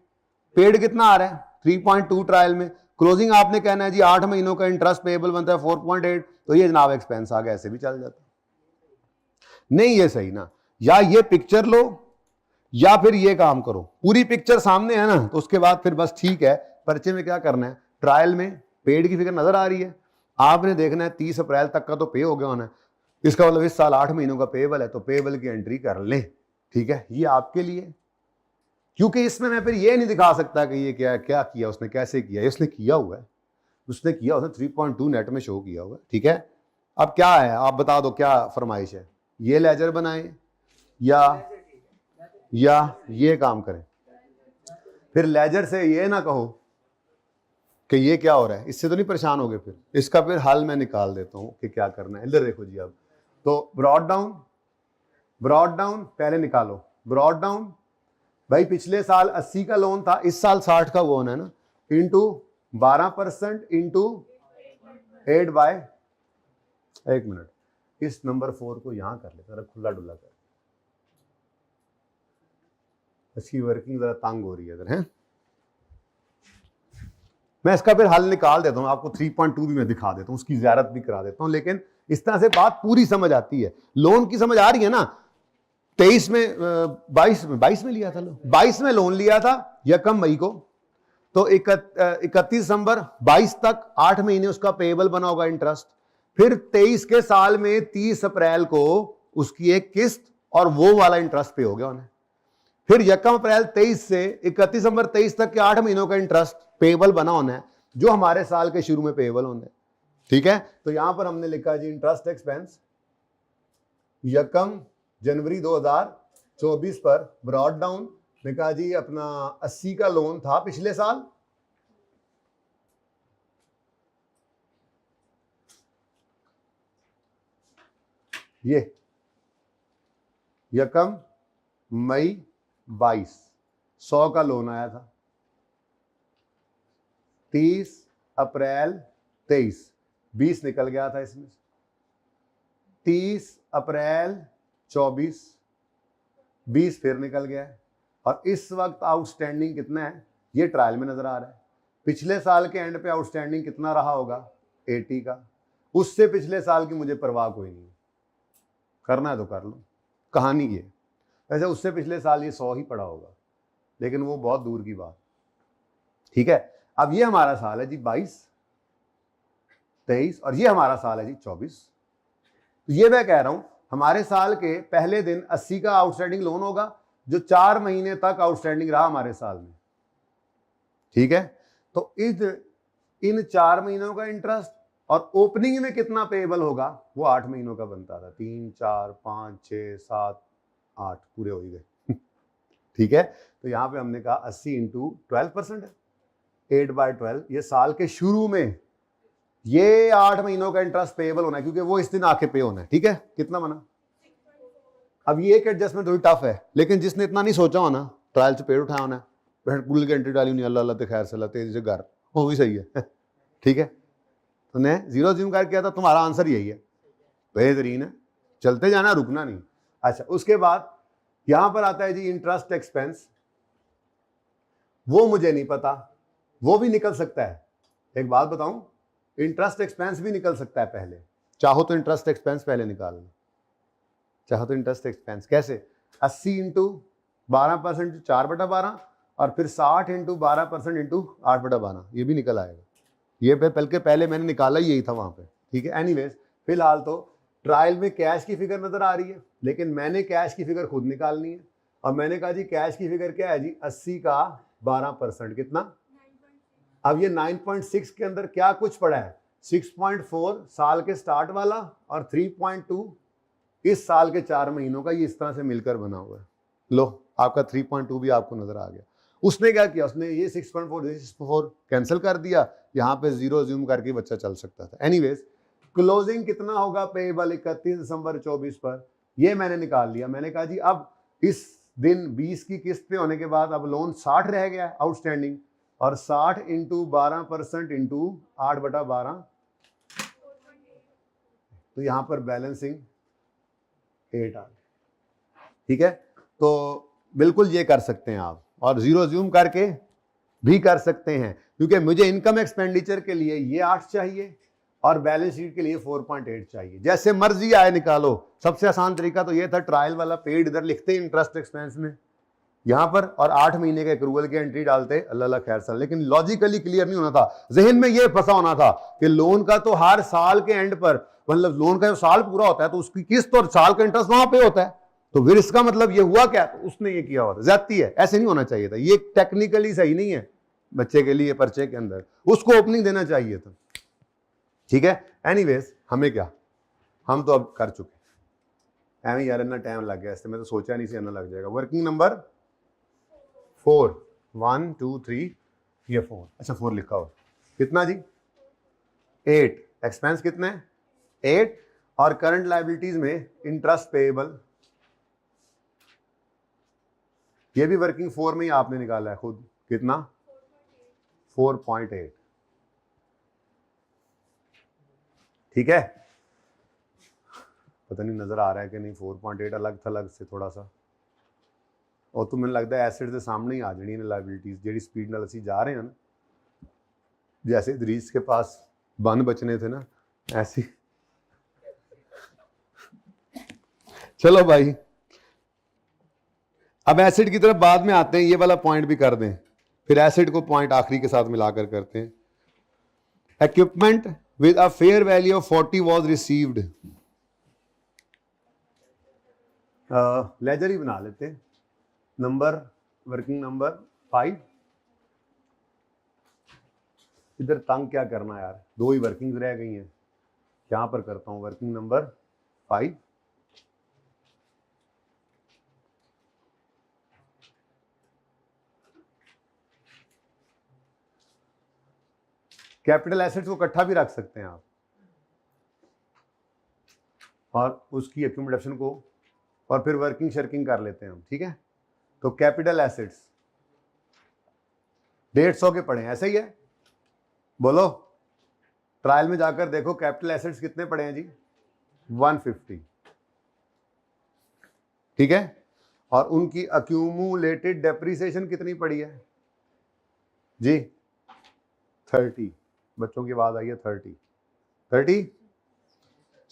कितना आ रहा है 3.2 ट्रायल में, क्लोजिंग आपने कहना है जी 8 महीनों का इंटरेस्ट पेएबल बनता है 4.8, तो ये जनाब एक्सपेंस आ गया, ऐसे भी चल जाता नहीं। ये सही ना, या ये पिक्चर लो या फिर ये काम करो, पूरी पिक्चर सामने है ना, तो उसके बाद फिर बस ठीक है। पर्चे में क्या करना है, ट्रायल में पेड की फिगर नजर आ रही है, आपने देखना है 30 अप्रैल तक का तो पे हो गया होना है, इसका मतलब इस साल 8 महीनों का पेएबल है, तो पेएबल की एंट्री कर लें, ठीक है। ये आपके लिए, क्योंकि इसमें मैं फिर ये नहीं दिखा सकता कि ये क्या किया उसने, कैसे किया, उसने किया हुआ है, उसने 3.2 नेट में शो किया हुआ है, ठीक है। अब क्या है, आप बता दो क्या फरमाइश है, ये लेजर बनाए या ये काम करें? फिर लेजर से ये ना कहो कि ये क्या हो रहा है, इससे तो नहीं परेशान हो गए। फिर इसका फिर हल मैं निकाल देता हूं कि क्या करना है। इधर देखो जी, अब तो ब्रॉड डाउन पहले निकालो। ब्रॉड डाउन भाई पिछले साल 80 का लोन था, इस साल 60 का लोन है ना, इंटू 12% इंटू 8 बाय, एक मिनट, इस नंबर 4 को यहां कर लेते, खुला डुला कर, इसकी वर्किंग जरा तंग हो रही है इधर है। मैं इसका फिर हल निकाल देता हूं, आपको 3.2 भी मैं दिखा देता हूं, उसकी ज़ियारत भी करा देता हूं, लेकिन इस तरह से बात पूरी समझ आती है। लोन की समझ आ रही है ना? 22 में लिया था, 22 में लोन लिया था 1 मई को, तो 31 दिसंबर 22 तक 8 महीने उसका पेएबल बना होगा इंटरेस्ट। फिर 23 के साल में 30 अप्रैल को उसकी एक किस्त और वो वाला इंटरेस्ट पे हो गया उन्हें। फिर 1 अप्रैल 23 से 31 दिसंबर 23 तक के 8 महीनों का इंटरेस्ट पेएबल बना होना है, जो हमारे साल के शुरू में पेएबल होना है, ठीक है। तो यहां पर हमने लिखा जी इंटरेस्ट एक्सपेंस 1 जनवरी 2024 पर ब्रॉड डाउन में कहा जी अपना 80 का लोन था पिछले साल, ये यकम मई 22 100 का लोन आया था, 30 अप्रैल 23 20 निकल गया था इसमें, 30 अप्रैल 24 20 फिर निकल गया है, और इस वक्त आउटस्टैंडिंग कितना है ये ट्रायल में नजर आ रहा है। पिछले साल के एंड पे आउटस्टैंडिंग कितना रहा होगा 80 का, उससे पिछले साल की मुझे परवाह कोई नहीं, करना है तो कर लो, कहानी ये। वैसे उससे पिछले साल ये 100 ही पड़ा होगा, लेकिन वो बहुत दूर की बात। ठीक है, अब ये हमारा साल है जी 22 23 और ये हमारा साल है जी 24। तो ये मैं कह रहा हूं हमारे साल के पहले दिन 80 का आउटस्टैंडिंग लोन होगा, जो 4 महीने तक आउटस्टैंडिंग रहा हमारे साल में। ठीक है, तो इन 4 महीनों का इंटरेस्ट और ओपनिंग में कितना पेएबल होगा वो 8 महीनों का बनता था, 3 4 5 6 7 8 पूरे हो ही गए। ठीक है, तो यहां पे हमने कहा 80 इंटू 12% है, 8/12। ये साल के शुरू में ये 8 महीनों का इंटरेस्ट पेएबल होना है, क्योंकि वो इस दिन आके पे होना है। ठीक है, कितना बना? अब ये एक एडजस्टमेंट थोड़ी टफ है, लेकिन जिसने इतना नहीं सोचा होना, ट्रायल से पेड़ उठाया होना, कुल की एंट्री डाली नहीं, अल्लाह अल्लाह खैर से तेजी से घर, वो भी सही है। ठीक है, तूने जीरो जिम कर किया था, तुम्हारा आंसर यही है, बेहतरीन है, चलते जाना, रुकना नहीं। अच्छा, उसके बाद यहां पर आता है जी इंटरेस्ट एक्सपेंस, वो मुझे नहीं पता, वो भी निकल सकता है। एक बात बताऊं, इंटरेस्ट एक्सपेंस भी निकल सकता है पहले, चाहो तो इंटरेस्ट एक्सपेंस पहले निकाल लो, चाहो तो इंटरेस्ट एक्सपेंस कैसे, 80 इंटू 12% 4/12 और फिर 60 इंटू 12% इंटू 8/12, ये भी निकल आएगा। ये बल्कि पहले मैंने निकाला ही यही था वहां पे। ठीक है, एनीवेज फिलहाल तो ट्रायल में कैश की फिगर नजर आ रही है, लेकिन मैंने कैश की फिगर खुद निकालनी है, और मैंने कहा जी कैश की फिगर क्या है जी 80 का 12% कितना, अब ये 9.6 के अंदर क्या कुछ पड़ा है, 6.4 साल के स्टार्ट वाला और 3.2 इस साल के 4 महीनों का, ये इस तरह से मिलकर बना हुआ है। लो आपका 3.2 भी आपको नजर आ गया। उसने क्या किया, उसने ये 6.4 कैंसिल कर दिया, यहाँ पे जीरो ज्यूम करके बच्चा चल सकता था। एनीवेज क्लोजिंग कितना होगा पेएबल 31 दिसंबर 24 पर, ये मैंने निकाल लिया। मैंने कहा जी अब इस दिन 20 की किस्त पे होने के बाद अब लोन 60 रह गया आउटस्टैंडिंग, और 60 इंटू 12% इंटू 8/12, तो यहां पर बैलेंसिंग 8 आ गया। ठीक है, तो बिल्कुल ये कर सकते हैं आप, और जीरो ज्यूम करके भी कर सकते हैं, क्योंकि मुझे इनकम एक्सपेंडिचर के लिए ये 8 चाहिए और बैलेंस शीट के लिए 4.8 चाहिए, जैसे मर्जी आए निकालो। सबसे आसान तरीका तो ये था, ट्रायल वाला पेड इधर लिखते इंटरेस्ट एक्सपेंस में यहां पर, और 8 महीने के एक्रूवल की एंट्री डालते, अल्लाह खैर साल। लेकिन लॉजिकली क्लियर नहीं होना था, जहन में ये फंसा होना था कि लोन का तो हर साल के एंड पर, मतलब लोन का जो साल पूरा होता है तो उसकी किस्त और साल का इंटरेस्ट वहां पे होता है, तो फिर इसका मतलब ये हुआ क्या, तो उसने ये किया होता, ज्यादती है, ऐसे नहीं होना चाहिए था, ये टेक्निकली सही नहीं है बच्चे के लिए, पर्चे के अंदर उसको ओपनिंग देना चाहिए था। ठीक है, एनीवेज हमें क्या, हम तो अब कर चुके, एवं यार इतना टाइम लग गया इससे, मैं तो सोचा नहीं से इतना लग जाएगा। वर्किंग नंबर 4 1 2 3 ये 4, अच्छा 4 लिखा हो, कितना जी 8, एक्सपेंस कितने 8, और करंट लायबिलिटीज में इंटरेस्ट पेएबल, ये भी वर्किंग 4 में ही आपने निकाला है खुद, कितना 4.8। ठीक है, पता नहीं नजर आ रहा है कि नहीं, 4.8 अलग था अलग से थोड़ा सा, और तो मैंने लगता है एसेट के सामने ही आ जानी ने लायबिलिटीज, जेडी स्पीड नाल असी जा रहे हैं ना, जैसे इदरीस के पास बन बचने थे ना, ऐसी। चलो भाई, अब एसिड की तरफ बाद में आते हैं, ये वाला पॉइंट भी कर दें, फिर एसिड को पॉइंट आखिरी के साथ मिलाकर करते हैं। Equipment with a fair value of 40 was received, ledger ही बना लेते हैं, नंबर वर्किंग नंबर 5, इधर तंग क्या करना यार, 2 ही वर्किंग रह गई हैं, यहां पर करता हूं वर्किंग नंबर 5। कैपिटल एसेट्स को इकट्ठा भी रख सकते हैं आप, और उसकी एक्यूमुलेशन को, और फिर वर्किंग शर्किंग कर लेते हैं हम, ठीक है। तो कैपिटल एसेट्स 150 के पड़े हैं, ऐसा ही है, बोलो ट्रायल में जाकर देखो कैपिटल एसेट्स कितने पड़े हैं जी, 150, ठीक है। और उनकी अक्यूमुलेटेड डेप्रिसिएशन कितनी पड़ी है जी, 30, बच्चों की आवाज आई है 30।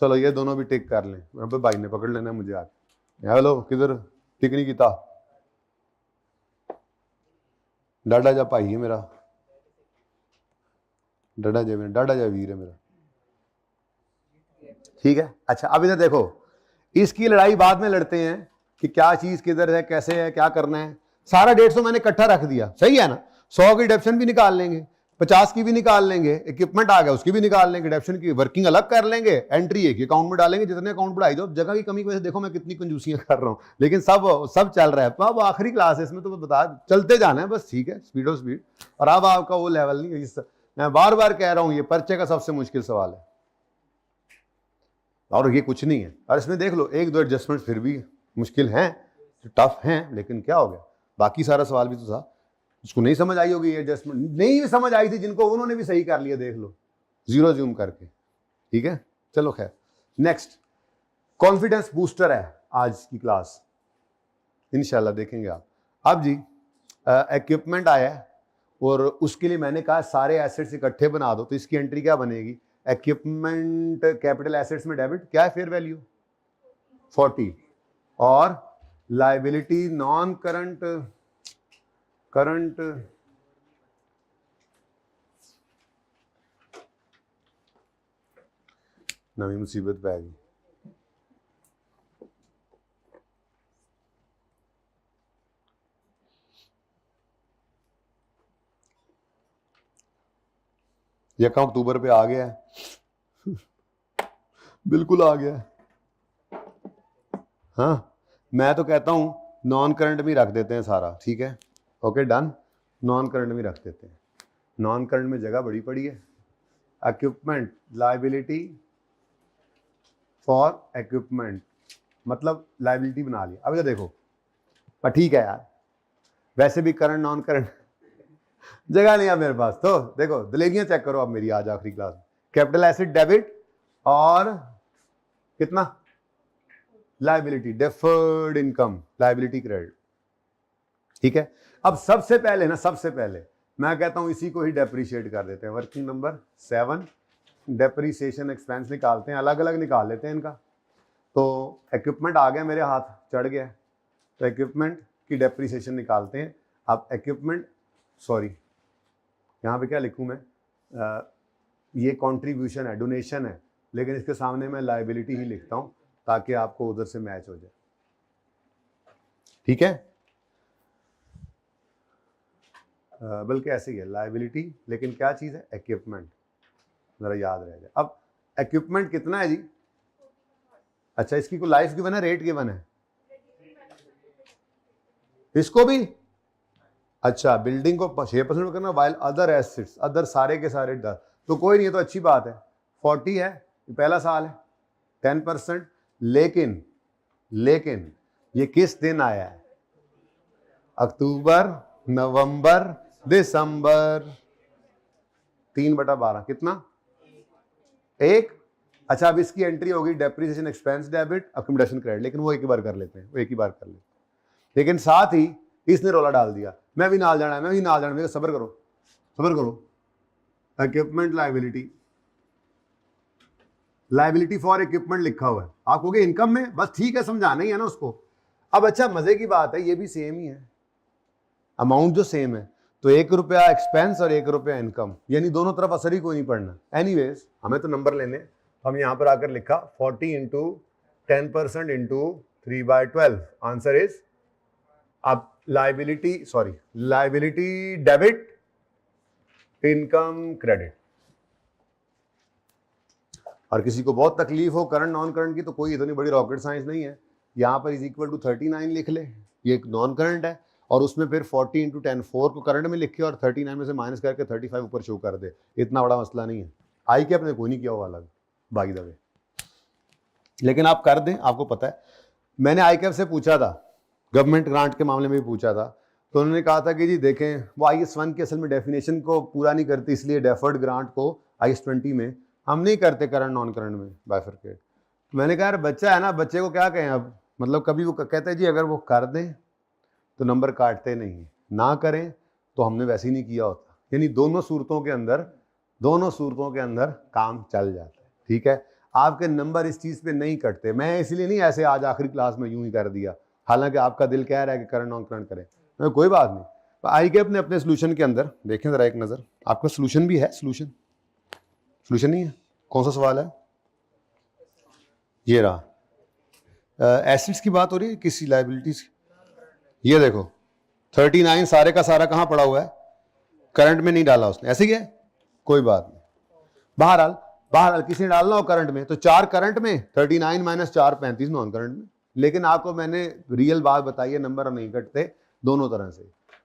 चलो ये दोनों भी टिक कर लें, यहाँ पे भाई ने पकड़ लेना मुझे आके, हेलो किधर टिक नहीं किया, डाडा जा भाई है मेरा, डाडा जा वीर है मेरा, ठीक है। अच्छा अब इधर देखो, इसकी लड़ाई बाद में लड़ते हैं कि क्या चीज किधर है, कैसे है, क्या करना है। सारा 150 मैंने इकट्ठा रख दिया, सही है ना। 100 की डेप्शन भी निकाल लेंगे, 50 की भी निकाल लेंगे, इक्विपमेंट आ गया उसकी भी निकाल लेंगे, डेप्शन की वर्किंग अलग कर लेंगे, एंट्री एक ही अकाउंट में डालेंगे, जितने अकाउंट बढ़ाई दो। जगह की कमी की वजह से देखो मैं कितनी कंजूसियां कर रहा हूं, लेकिन सब चल रहा है। अब आखिरी क्लास है, इसमें तो बता चलते जाना है बस, ठीक है, स्पीड ऑफ स्पीड। और अब आपका वो लेवल नहीं है, मैं बार बार कह रहा हूं, ये पर्चे का सबसे मुश्किल सवाल है और ये कुछ नहीं है। और इसमें देख लो 1-2 एडजस्टमेंट फिर भी मुश्किल हैं, टफ हैं, लेकिन क्या हो गया, बाकी सारा सवाल भी तो था। उसको नहीं समझ आई होगी, ये एडजस्टमेंट नहीं भी समझ आई थी जिनको, उन्होंने भी सही कर लिया, देख लो जीरो जूम करके, ठीक है। चलो खैर, नेक्स्ट कॉन्फिडेंस बूस्टर है आज की क्लास, इंशाल्लाह देखेंगे आप। अब जी इक्विपमेंट आया है और उसके लिए मैंने कहा सारे एसेट्स इकट्ठे बना दो, तो इसकी एंट्री क्या बनेगी, इक्विपमेंट कैपिटल एसेट्स में डेबिट क्या है, फेयर वैल्यू 40, और लायबिलिटी नॉन करंट नवी मुसीबत पै गई। ये का अक्टूबर पे आ गया है बिल्कुल आ गया है। हाँ मैं तो कहता हूं नॉन करंट में रख देते हैं सारा, ठीक है, ओके डन, नॉन करंट में रख देते हैं। नॉन करंट में जगह बड़ी पड़ी है। इक्विपमेंट लायबिलिटी फॉर इक्विपमेंट, मतलब लायबिलिटी बना लिया। अब इधर देखो, पर ठीक है यार, वैसे भी करंट नॉन करंट जगह नहीं है मेरे पास, तो देखो दलेरियां चेक करो अब मेरी आज आखिरी क्लास में। कैपिटल एसेट डेबिट और कितना liability, deferred income liability credit, ठीक है। अब सबसे पहले मैं कहता हूं इसी को ही डेप्रीशिएट कर देते हैं। वर्किंग नंबर 7 डेप्रीसिएशन एक्सपेंस निकालते हैं, अलग अलग निकाल लेते हैं इनका। तो इक्विपमेंट आ गया मेरे हाथ, चढ़ गया, तो इक्विपमेंट की डेप्रीसिएशन निकालते हैं। अब इक्विपमेंट, सॉरी यहाँ पे क्या लिखूं मैं, ये कॉन्ट्रीब्यूशन है, डोनेशन है, लेकिन इसके सामने मैं लायबिलिटी ही लिखता हूं ताकि आपको उधर से मैच हो जाए, ठीक है। बल्कि ऐसे ही है लायबिलिटी, लेकिन क्या चीज है, इक्विपमेंट, जरा याद रह जाए। अब इक्विपमेंट कितना है जी, अच्छा इसकी कोई लाइफ गिवन है, रेट गिवन है, इसको भी, अच्छा बिल्डिंग को 6% करना, वाइल अदर एसेट्स, अदर सारे के सारे 10, तो कोई नहीं है, तो अच्छी बात है। 40 है, पहला साल है, 10%, लेकिन ये किस दिन आया है, अक्टूबर, नवंबर, दिसंबर, 3/12 कितना, 1। अच्छा अब इसकी एंट्री होगी depreciation expense debit accommodation credit, लेकिन वो एक ही बार कर लेते हैं, लेकिन साथ ही इसने रोला डाल दिया, मैं भी नाल जाना है, सबर करो। इक्विपमेंट लायबिलिटी फॉर इक्विपमेंट लिखा हुआ है, आप कहोगे इनकम में, बस ठीक है, समझाना ही है ना उसको। अब अच्छा मजे की बात है, ये भी सेम ही है, अमाउंट जो सेम है, तो 1 रुपया एक्सपेंस और 1 रुपया इनकम, यानी दोनों तरफ असर ही कोई नहीं पड़ना। एनीवेज हमें तो नंबर लेने, हम यहां पर आकर लिखा 40 इंटू 10% इंटू 3/12, आंसर इज, अब लायबिलिटी डेबिट इनकम क्रेडिट। और किसी को बहुत तकलीफ हो करंट नॉन करंट की, तो कोई इतनी बड़ी रॉकेट साइंस नहीं है, यहां पर इज इक्वल टू 39 लिख ले, ये एक नॉन करंट है, और उसमें फिर 40 इंटू 10, 4 को करंट में लिखे और 39 में से माइनस करके 35 ऊपर शो कर दे, इतना बड़ा मसला नहीं है। आई के अपने कोई नहीं किया हुआ अलग, बाकी दबे। लेकिन आप कर दें, आपको पता है। मैंने आईकैप से पूछा था, गवर्नमेंट ग्रांट के मामले में भी पूछा था, तो उन्होंने कहा था कि जी देखें वो IS-1 की असल में डेफिनेशन को पूरा नहीं करती, इसलिए डेफर्ड ग्रांट को IS-20 में हम नहीं करते करंट नॉन करंट में बाइफरकेट। मैंने कहा यार बच्चा है ना, बच्चे को क्या कहें अब, मतलब कभी वो कहते हैं जी अगर वो कर दें तो नंबर काटते नहीं, ना करें तो हमने वैसे ही नहीं किया होता। यानी दोनों सूरतों के अंदर काम चल जाता है, ठीक है। आपके नंबर इस चीज़ पे नहीं कटते। मैं इसलिए नहीं ऐसे आज आखिरी क्लास में यूं ही कर दिया, हालांकि आपका दिल कह रहा है कि करंट नॉन करंट करें, कोई बात नहीं। तो आईकैप ने अपने सोल्यूशन के अंदर देखें जरा एक नज़र, आपका सोल्यूशन भी है, सोल्यूशन नहीं है, कौन सा सवाल है, ये रहा। एसिड्स की बात हो रही है, किसी लाइबिलिटीज की। ये देखो 39 सारे का सारा कहाँ पड़ा हुआ है, करंट में नहीं डाला उसने, ऐसे ही है, कोई बात नहीं। बहरहाल किसी ने डालना हो करंट में, तो 4 करंट में, 39 माइनस 4 35 नॉन करंट में। लेकिन आपको मैंने रियल बात बताई है, नंबर नहीं कटते दोनों तरह से,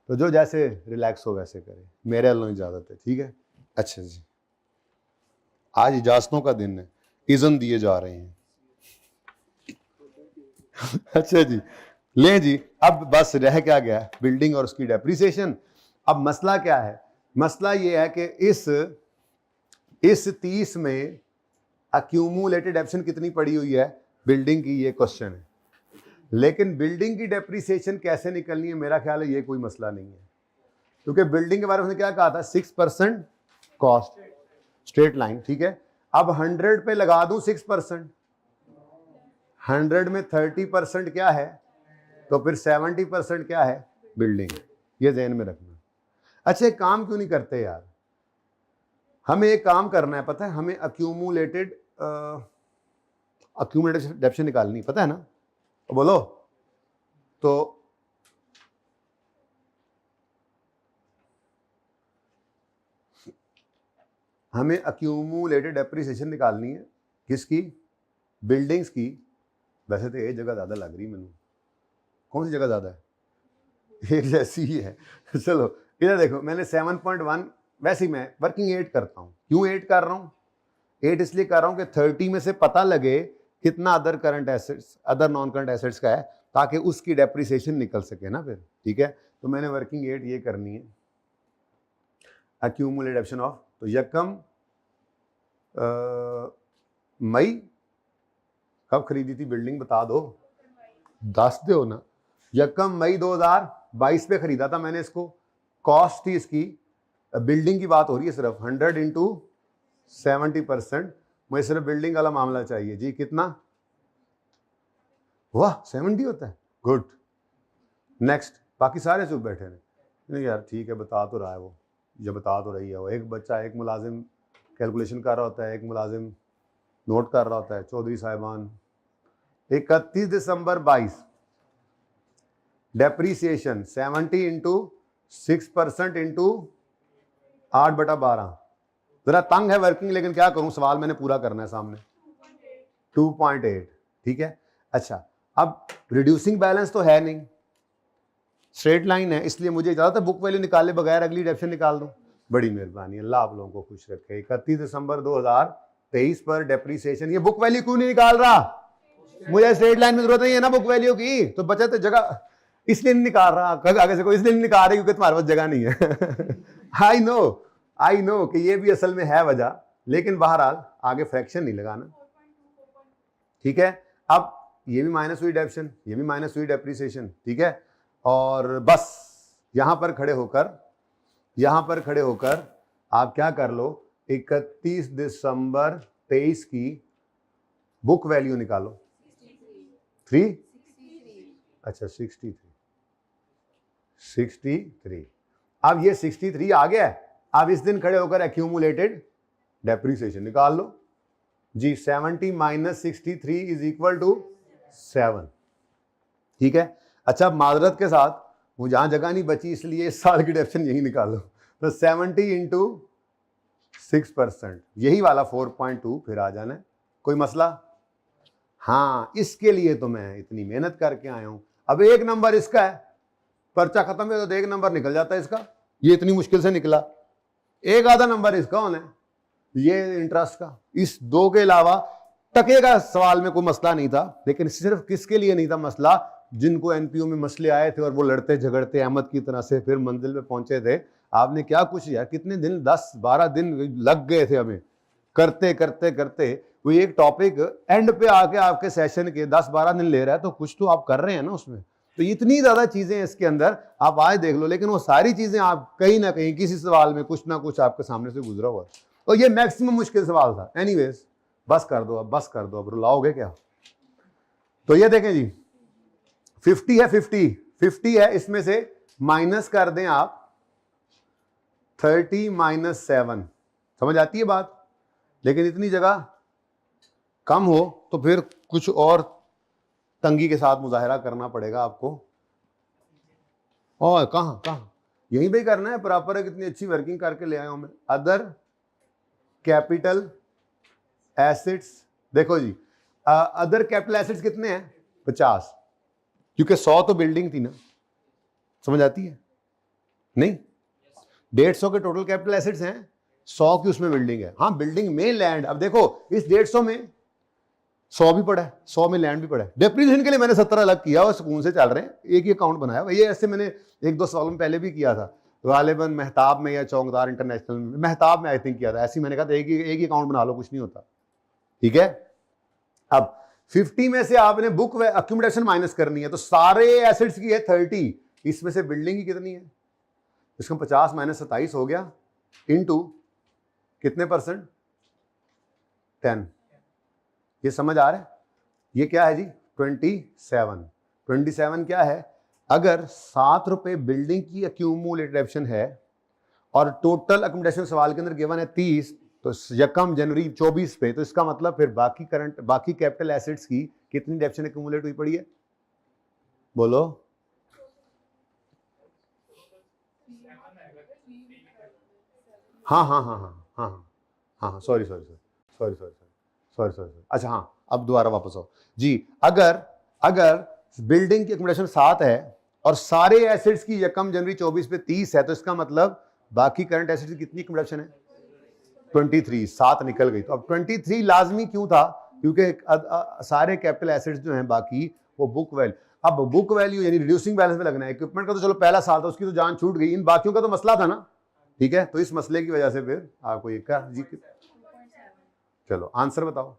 तो जो जैसे रिलैक्स हो वैसे करे, मेरे अल्लाह इजाजत है, ठीक है। अच्छा जी, आज इजाजतों का दिन है, इज़्न दिए जा रहे हैं। अच्छा जी, ले जी, अब बस रह क्या गया, बिल्डिंग और उसकी डेप्रिसिएशन। अब मसला क्या है, मसला ये है कि इस 30 में अक्यूमुलेटेड एप्शन कितनी पड़ी हुई है बिल्डिंग की, ये क्वेश्चन है। लेकिन बिल्डिंग की डेप्रिसिएशन कैसे निकलनी है, मेरा ख्याल है ये कोई मसला नहीं है, क्योंकि बिल्डिंग के बारे में क्या कहा था, 6% कॉस्ट स्ट्रेट लाइन, ठीक है। अब 100 पे लगा दूं 6%, 100 में 30% क्या है, तो फिर 70% क्या है, बिल्डिंग। ये ध्यान में रखना। अच्छा एक काम क्यों नहीं करते यार, हमें एक काम करना है, पता है हमें अक्यूमुलेटेड डेप्शन निकालनी, पता है ना, तो बोलो। तो हमें अक्यूमुलेटेड डेप्रिसिएशन निकालनी है, किसकी, बिल्डिंग्स की। वैसे तो एक जगह ज्यादा लग रही मैंने, कौन सी जगह ज्यादा है, एक जैसी ही है। चलो इधर देखो, मैंने 7.1, वैसे ही मैं वर्किंग 8 करता हूँ। क्यों 8 कर रहा हूँ, 8 इसलिए कर रहा हूँ कि 30 में से पता लगे कितना other current assets, other non current assets का है, ताकि उसकी डेप्रिसिएशन निकल सके ना फिर, ठीक है। तो मैंने वर्किंग 8 ये करनी है, अक्यूमुलेटेड एप्शन ऑफ, तो यकम मई कब खरीदी थी बिल्डिंग, बता दो, 10 दो ना, यकम मई 2022 पे खरीदा था मैंने इसको। कॉस्ट थी इसकी, बिल्डिंग की बात हो रही है सिर्फ, 100 इंटू 70%, मुझे सिर्फ बिल्डिंग वाला मामला चाहिए जी, कितना, वाह 70 होता है, गुड। नेक्स्ट, बाकी सारे चुप बैठे हैं, नहीं यार ठीक है, बता तो रहा है वो, ये बता तो रही है वो। एक बच्चा, एक मुलाजिम कैलकुलेशन कर रहा होता है, एक मुलाजिम नोट कर रहा होता है। चौधरी साहिबान 31 दिसंबर 22, डेप्रीसिएशन 70 इंटू 6% इंटू 8/12। जरा तंग है वर्किंग, लेकिन क्या करूं, सवाल मैंने पूरा करना है सामने। 2.8, ठीक है। अच्छा अब रिड्यूसिंग बैलेंस तो है नहीं, स्ट्रेट लाइन है, इसलिए मुझे इजाजत है बुक वैल्यू निकाले बगैर अगली डेप्शन निकाल दूं। बड़ी मेहरबानी, अल्लाह आप लोगों को खुश रखे। 31 दिसंबर 2023 पर डेप्रीसिएशन, ये बुक वैल्यू क्यों नहीं निकाल रहा, मुझे स्ट्रेट लाइन में जरूरत नहीं है ना बुक वैल्यू की, तो बचत जगह इसलिए नहीं निकाल रहा, आगे से कोई इसलिए नहीं निकाल रहे क्योंकि तुम्हारे पास जगह नहीं है। आई नो कि ये भी असल में है वजह, लेकिन बहरहाल आगे फ्रैक्शन नहीं लगाना, ठीक है। अब ये भी माइनस हुई डेप्शन, ये भी माइनस हुई डेप्रीसिएशन, ठीक है। और बस यहां पर खड़े होकर आप क्या कर लो, 31 दिसंबर 23 की बुक वैल्यू निकालो। 3, अच्छा 63। अब ये 63 आ गया है, अब इस दिन खड़े होकर एक्यूमुलेटेड डेप्रीसिएशन निकाल लो जी। 70 माइनस 63 इज इक्वल टू 7, ठीक है। अच्छा माजरत के साथ वो जहां जगह नहीं बची, इसलिए इस साल की डेप्शन यही निकालो, तो 70 इंटू 6%, यही वाला 4.2 फिर आ जाना है, कोई मसला। हाँ इसके लिए तो मैं इतनी मेहनत करके आया हूं। अब एक नंबर इसका है, पर्चा खत्म है तो एक नंबर निकल जाता है इसका, ये इतनी मुश्किल से निकला। एक आधा नंबर इसका होना है, ये इंटरेस्ट का। इस 2 के अलावा टके का सवाल में कोई मसला नहीं था, लेकिन सिर्फ किसके लिए नहीं था मसला, जिनको एनपीओ में मसले आए थे और वो लड़ते झगड़ते अहमद की तरह से फिर मंजिल पे पहुंचे थे। आपने क्या कुछ यार, कितने दिन, 10-12 दिन लग गए थे हमें करते करते करते। वो एक टॉपिक एंड पे आके आपके सेशन के 10-12 दिन ले रहा है, तो कुछ तो आप कर रहे हैं ना उसमें। तो इतनी ज्यादा चीजें हैं इसके अंदर, आप आज देख लो, लेकिन वो सारी चीजें आप कहीं ना कहीं किसी सवाल में कुछ ना कुछ आपके सामने से गुजरा हुआ। और ये मैक्सिमम मुश्किल सवाल था। एनीवेज बस कर दो, अब बस कर दो, अब रुलाओगे क्या। तो ये देखें जी, 50 है, 50 है, इसमें से माइनस कर दें आप 30 - 7। समझ आती है बात। लेकिन इतनी जगह कम हो तो फिर कुछ और तंगी के साथ मुजाहरा करना पड़ेगा आपको। और कहां यहीं पे करना है, प्रॉपर है, कितनी अच्छी वर्किंग करके ले आया हूं मैं। अदर कैपिटल एसेट्स, देखो जी, अदर कैपिटल एसेट्स कितने हैं, 50, क्योंकि 100 तो बिल्डिंग थी ना। समझ आती है नहीं। 150 के टोटल कैपिटल एसेट्स हैं, 100 की उसमें बिल्डिंग है। हाँ, बिल्डिंग में लैंड, अब देखो इस 150 में 100 भी पड़ा है, 100 में लैंड भी पड़ा है। डेप्रिसिएशन के लिए मैंने 17 अलग किया और सुकून से चल रहे हैं, एक ही अकाउंट बनाया। ये ऐसे मैंने 1-2 सालों में पहले भी किया था, गालिबन मेहताब में या चौंकदार इंटरनेशनल में, मेहताब में आई थिंक किया था। ऐसे मैंने कहा था एक ही अकाउंट बना लो, कुछ नहीं होता। ठीक है। अब 50 में से आपने बुक व अक्यूमुलेशन माइनस करनी है, तो सारे एसेट्स की है 30, इसमें से बिल्डिंग की कितनी है, इसका 50 - 27 हो गया, इनटू कितने %, 10। ये समझ आ रहा है। ये क्या है जी, 27 क्या है, अगर 7 रुपए बिल्डिंग की अक्यूमुलेटेड है और टोटल अकोमोडेशन सवाल के अंदर गिवन है 30, तो 1 जनवरी 24 पे, तो इसका मतलब फिर बाकी कैपिटल एसेट्स की कितनी डेप्शन अक्यूमुलेट हुई पड़ी है, बोलो। हाँ, सॉरी, अच्छा हाँ, अब दोबारा वापस आओ जी। अगर बिल्डिंग की अकोमोडेशन 7 है और सारे एसेट्स की 1 जनवरी 24 पे 30 है, तो इसका मतलब बाकी करंट एसेट्स की कितनी अकोमोडेशन है, 23। 7 निकल गई। तो अब 23 लाजमी क्यों था, क्योंकि सारे कैपिटल एसेट्स जो हैं बाकी वो बुक वैल्यू, अब बुक वैल्यू यानी रिड्यूसिंग बैलेंस में लगना है। इक्विपमेंट का तो चलो पहला साल था, उसकी तो जान छूट गई, इन बाकियों का तो मसला था ना। ठीक है, तो इस मसले की वजह से फिर आपको ये क्या जी, चलो आंसर बताओ।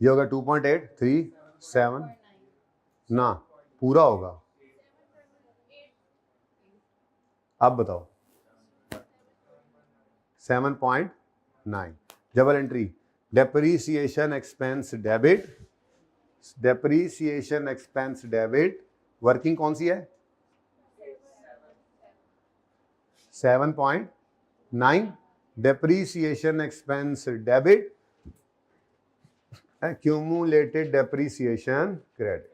ये होगा 2.837 ना, पूरा होगा। अब बताओ 7.9। Double entry, depreciation expense debit, working कौन सी है, 7.9, depreciation expense debit, accumulated depreciation credit।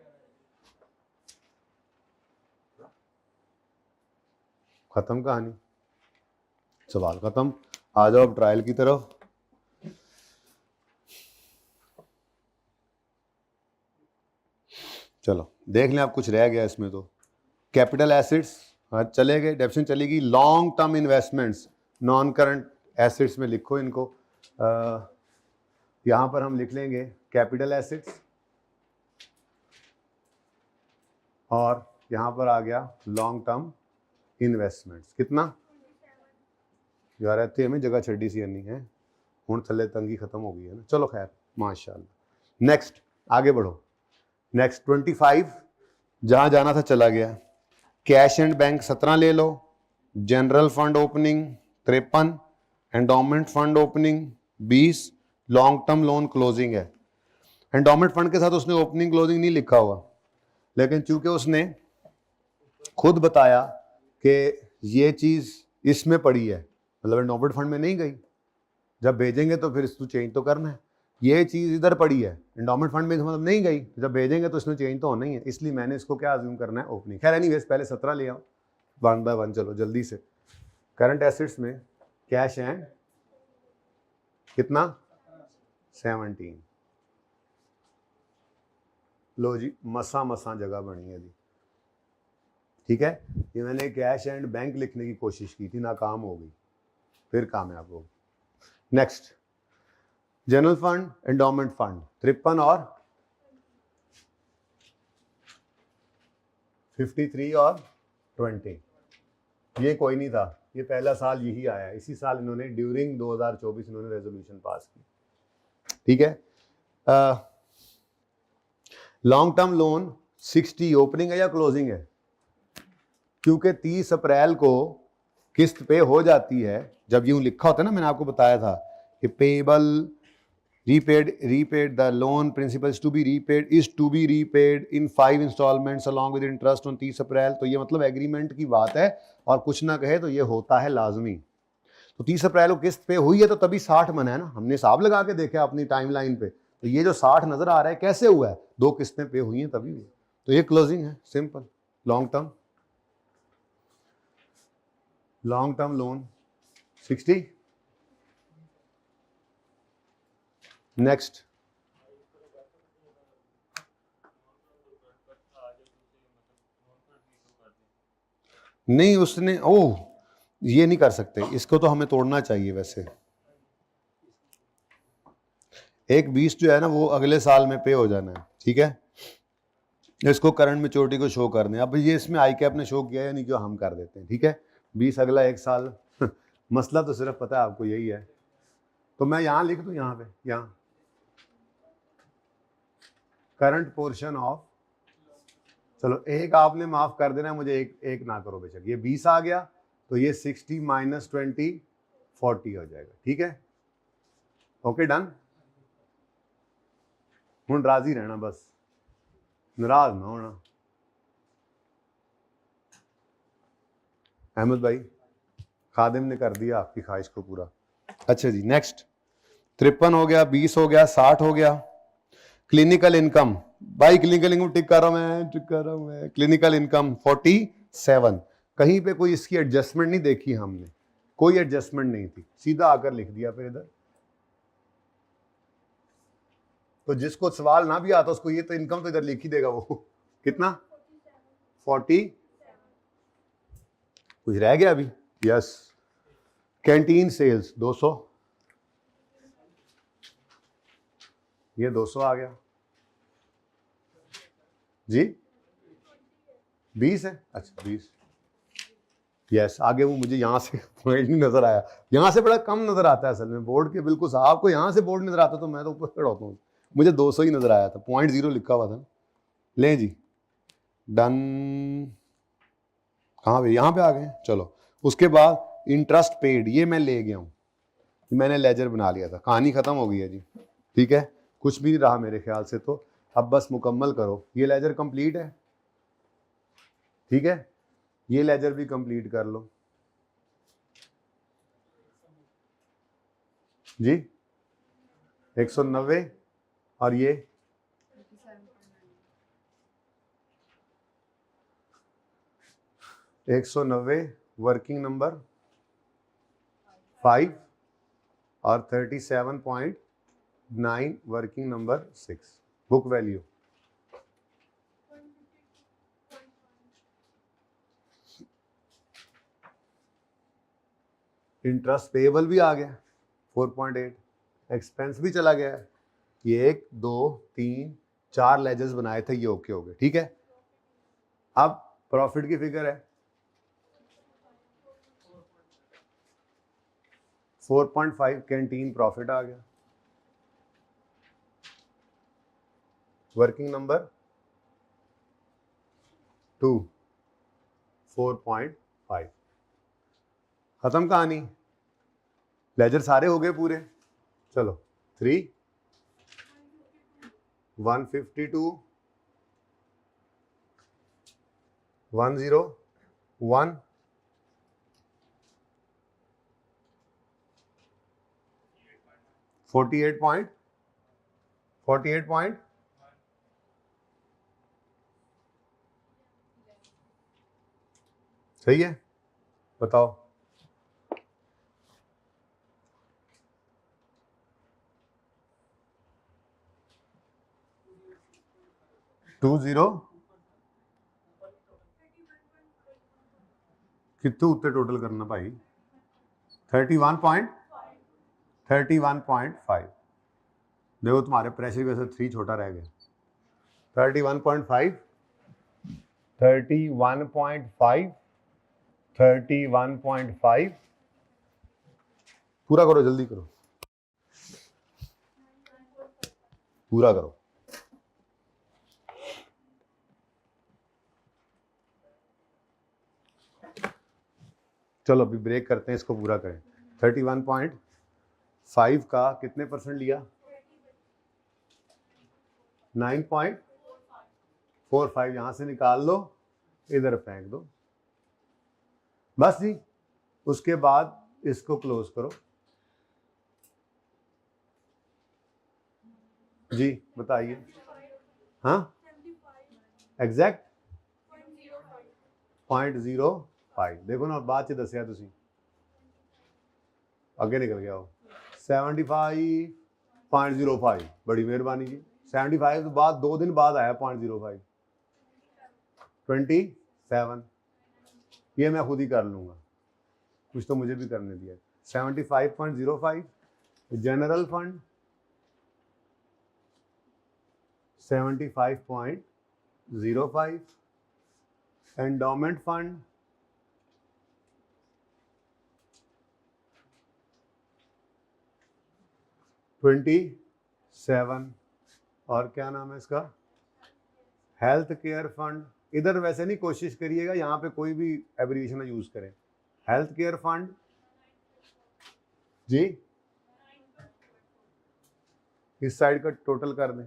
खत्म कहानी, सवाल खत्म। आ जाओ अब ट्रायल की तरफ। चलो देख लें, आप कुछ रह गया इसमें। तो कैपिटल एसेट्स चले गए, डेप्शन चलेगी। Long term investments, non current assets में लिखो इनको। यहां पर हम लिख लेंगे कैपिटल एसेट्स, और यहां पर आ गया लॉन्ग टर्म इन्वेस्टमेंट्स। कितना यार, इतने हमें जगह छड़ी सी नहीं है, हुण थले तंगी खत्म हो गई है ना। चलो खैर, माशाल्लाह। नेक्स्ट आगे बढ़ो। नेक्स्ट 25, जहां जाना था चला गया। कैश एंड बैंक 17 ले लो, general fund opening 53, endowment fund opening 20, long term loan closing है। एंडोमेंट फंड के साथ उसने ओपनिंग क्लोजिंग नहीं लिखा हुआ, लेकिन चूंकि उसने खुद बताया कि ये चीज इसमें पड़ी है, मतलब एंडोमेंट फंड में नहीं गई, जब भेजेंगे तो फिर इसको चेंज तो करना है। ये चीज इधर पड़ी है, एंडोमेंट फंड में मतलब नहीं गई, जब भेजेंगे तो इसमें चेंज तो होना ही है, इसलिए मैंने इसको क्या अज्यूम करना है, ओपनिंग। खैर एनीवेज, पहले 17 ले आओ 1 बाय 1। चलो जल्दी से। करंट एसेट्स में कैश एंड कितना, 17। लो जी, मसा जगह बनी है जी। ठीक है, ये मैंने कैश एंड बैंक लिखने की कोशिश की थी, नाकाम हो गई, फिर कामयाब हो गई। Next general fund, endowment fund 53 और 53 और 20। ये कोई नहीं था, ये पहला साल यही आया, इसी साल इन्होंने ड्यूरिंग 2024 इन्होंने रेजोल्यूशन पास की। ठीक है, लॉन्ग टर्म लोन 60 ओपनिंग है या क्लोजिंग है? क्योंकि 30 अप्रैल को किस्त पे हो जाती है, जब यूं लिखा होता है ना, मैंने आपको बताया था कि payable repaid the loan principal is to be repaid in 5 installments along with interest on 30 अप्रैल। तो ये मतलब एग्रीमेंट की बात है, और कुछ ना कहे तो ये होता है लाजमी। तो 30 अप्रैल को किस्त पे हुई है तो तभी 60 मन है ना, हमने हिसाब लगा के देखा अपनी टाइमलाइन पे, तो ये जो 60 नजर आ रहा है कैसे हुआ है, 2 किस्तें पे हुई हैं तभी हुआ, तो ये क्लोजिंग है, simple. Long term loan 60। Next, नहीं उसने, ओह ये नहीं कर सकते, इसको तो हमें तोड़ना चाहिए वैसे। एक 20 जो है ना वो अगले साल में पे हो जाना है, ठीक है, इसको करंट मैच्योरिटी को शो करने। अब ये इसमें आई कैप ने शो किया है, नहीं क्यों हम कर देते हैं, ठीक है, 20 अगला 1 साल मसला तो सिर्फ पता है आपको यही है। तो मैं यहां लिख दूं, यहां पे, यहां करंट पोर्शन ऑफ, चलो एक आपने माफ कर देना, मुझे एक ना करो बेशक, ये 20 आ गया तो ये 60 माइनस 20 40 हो जाएगा, ठीक है, ओके डन। हूँ राजी रहना, बस नाराज ना होना। अहमद भाई खादिम ने कर दिया आपकी ख्वाहिश को पूरा। अच्छा जी, नेक्स्ट 53 हो गया, 20 हो गया, 60 हो गया। क्लिनिकल इनकम, भाई क्लिनिकल इनकम टिक कर रहा हूं मैं, क्लिनिकल इनकम 47। कहीं पे कोई इसकी एडजस्टमेंट नहीं देखी हमने, कोई एडजस्टमेंट नहीं थी, सीधा आकर लिख दिया फिर इधर। तो जिसको सवाल ना भी आता उसको ये तो इनकम तो इधर लिख ही देगा वो। कितना? 40। कुछ रह गया अभी? यस। कैंटीन सेल्स 200, ये 200 आ गया जी। 20 है, अच्छा 20। यस, आगे वो मुझे यहाँ से पॉइंट नहीं नजर आया, यहाँ से बड़ा कम नजर आता है असल में, बोर्ड के बिल्कुल साहब को यहाँ से बोर्ड नजर आता तो मैं तो ऊपर खड़ा होता हूँ, मुझे 200 ही नजर आया था, 0.0 लिखा हुआ था। लें जी, डन। कहाँ पे? यहाँ पे आ गए, चलो। उसके बाद इंटरेस्ट पेड, ये मैं ले गया हूँ, मैंने लेजर बना लिया था, कहानी खत्म हो गई है जी, ठीक है, कुछ भी नहीं रहा मेरे ख्याल से। तो अब बस मुकम्मल करो, ये लेजर कंप्लीट है, ठीक है, ये लेजर भी कंप्लीट कर लो जी। 190 और ये 190 वर्किंग नंबर 5 और 37.9 working number 6। Book value interest payable भी आ गया 4.8, एक्सपेंस भी चला गया है, ये 1 2 3 4 लेजर्स बनाए थे, ये ओके हो गए, ठीक है। अब प्रॉफिट की फिगर है 4.5, कैंटीन प्रॉफिट आ गया, वर्किंग नंबर 2 4.5। खत्म कहानी, लेजर सारे हो गए पूरे। चलो 3 152 101 48 पॉइंट सही है, बताओ। 20 कितने उत्ते टोटल करना भाई? 31.5। देखो तुम्हारे प्रेशर की वजह से 3 छोटा रह गया। 31.5 31.5 31.5 पूरा करो, जल्दी करो, पूरा करो। चलो अभी ब्रेक करते हैं, इसको पूरा करें। 31.5 का कितने परसेंट लिया? 9.45 यहां से निकाल लो, इधर फेंक दो, बस जी। उसके बाद इसको क्लोज करो जी, बताइए। हाँ एग्जैक्ट 0.05 देखो ना, बात से दसिया तुसी अगे निकल गया हो। 75.05 बड़ी मेहरबानी जी। 75 तो बाद 2 दिन बाद आया 0.05 27 ये मैं खुद ही कर लूंगा, कुछ तो मुझे भी करने दिया। 75.05 जनरल फंड 75.05 एंडोमेंट फंड 27 और क्या नाम है इसका, हेल्थ केयर फंड। इधर वैसे नहीं, कोशिश करिएगा यहाँ पे कोई भी एब्रिविएशन यूज करें। हेल्थ केयर फंड जी, इस साइड का टोटल कर दें।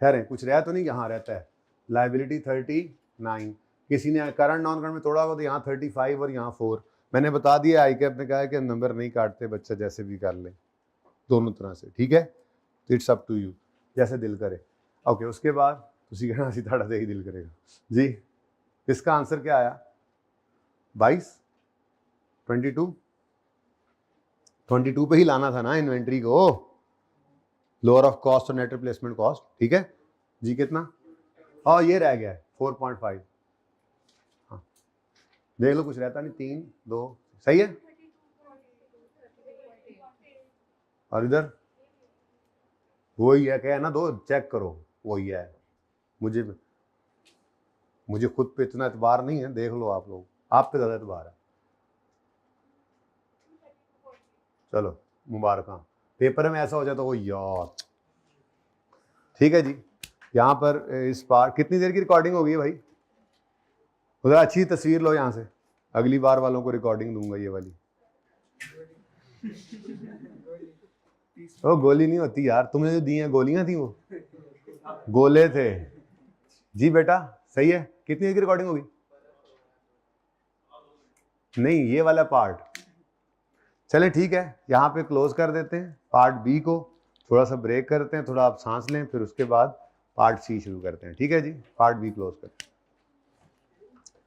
ठहरे, कुछ रहा तो नहीं, यहाँ रहता है। लाइबिलिटी 39, किसी ने करंट नॉन करंट में तोड़ा होगा तो यहाँ 35 और यहाँ 4। मैंने बता दिया, आई कैप ने कहा है कि नंबर नहीं काटते, बच्चा जैसे भी कर ले, दोनों तरह से, ठीक है। तो इट्स अप टू यू, जैसे दिल करे। ओके, उसके बाद तुसी कहना असी ताड़ा से ही दिल करेगा जी। इसका आंसर क्या आया? 22 22 पे ही लाना था ना इन्वेंट्री को, लोअर ऑफ कॉस्ट और नेट रिप्लेसमेंट कॉस्ट, ठीक है जी। कितना? हाँ ये रह गया है 4.5। हाँ देख लो, कुछ रहता नहीं, 3 2 सही है। और इधर वही है, क्या है ना, 2 चेक करो, वही है। मुझे खुद पे इतना एतबार नहीं है, देख लो आप लोग, आप पे ज़्यादा एतबार है। चलो मुबारक, पेपर में ऐसा हो जाए तो वो यार, ठीक है जी। यहाँ पर इस बार कितनी देर की रिकॉर्डिंग होगी भाई? उधर अच्छी तस्वीर लो यहाँ से, अगली बार वालों को रिकॉर्डिंग दूंगा ये वाली। वो गोली नहीं होती यार, तुमने जो दी हैं गोलियां थी, वो गोले थे जी बेटा। सही है, कितनी देर की रिकॉर्डिंग होगी? नहीं, ये वाला पार्ट। चलें ठीक है, यहाँ पे क्लोज कर देते हैं पार्ट बी को, थोड़ा सा ब्रेक करते हैं, थोड़ा आप सांस लें, फिर उसके बाद पार्ट सी शुरू करते हैं, ठीक है जी। पार्ट बी क्लोज करते हैं।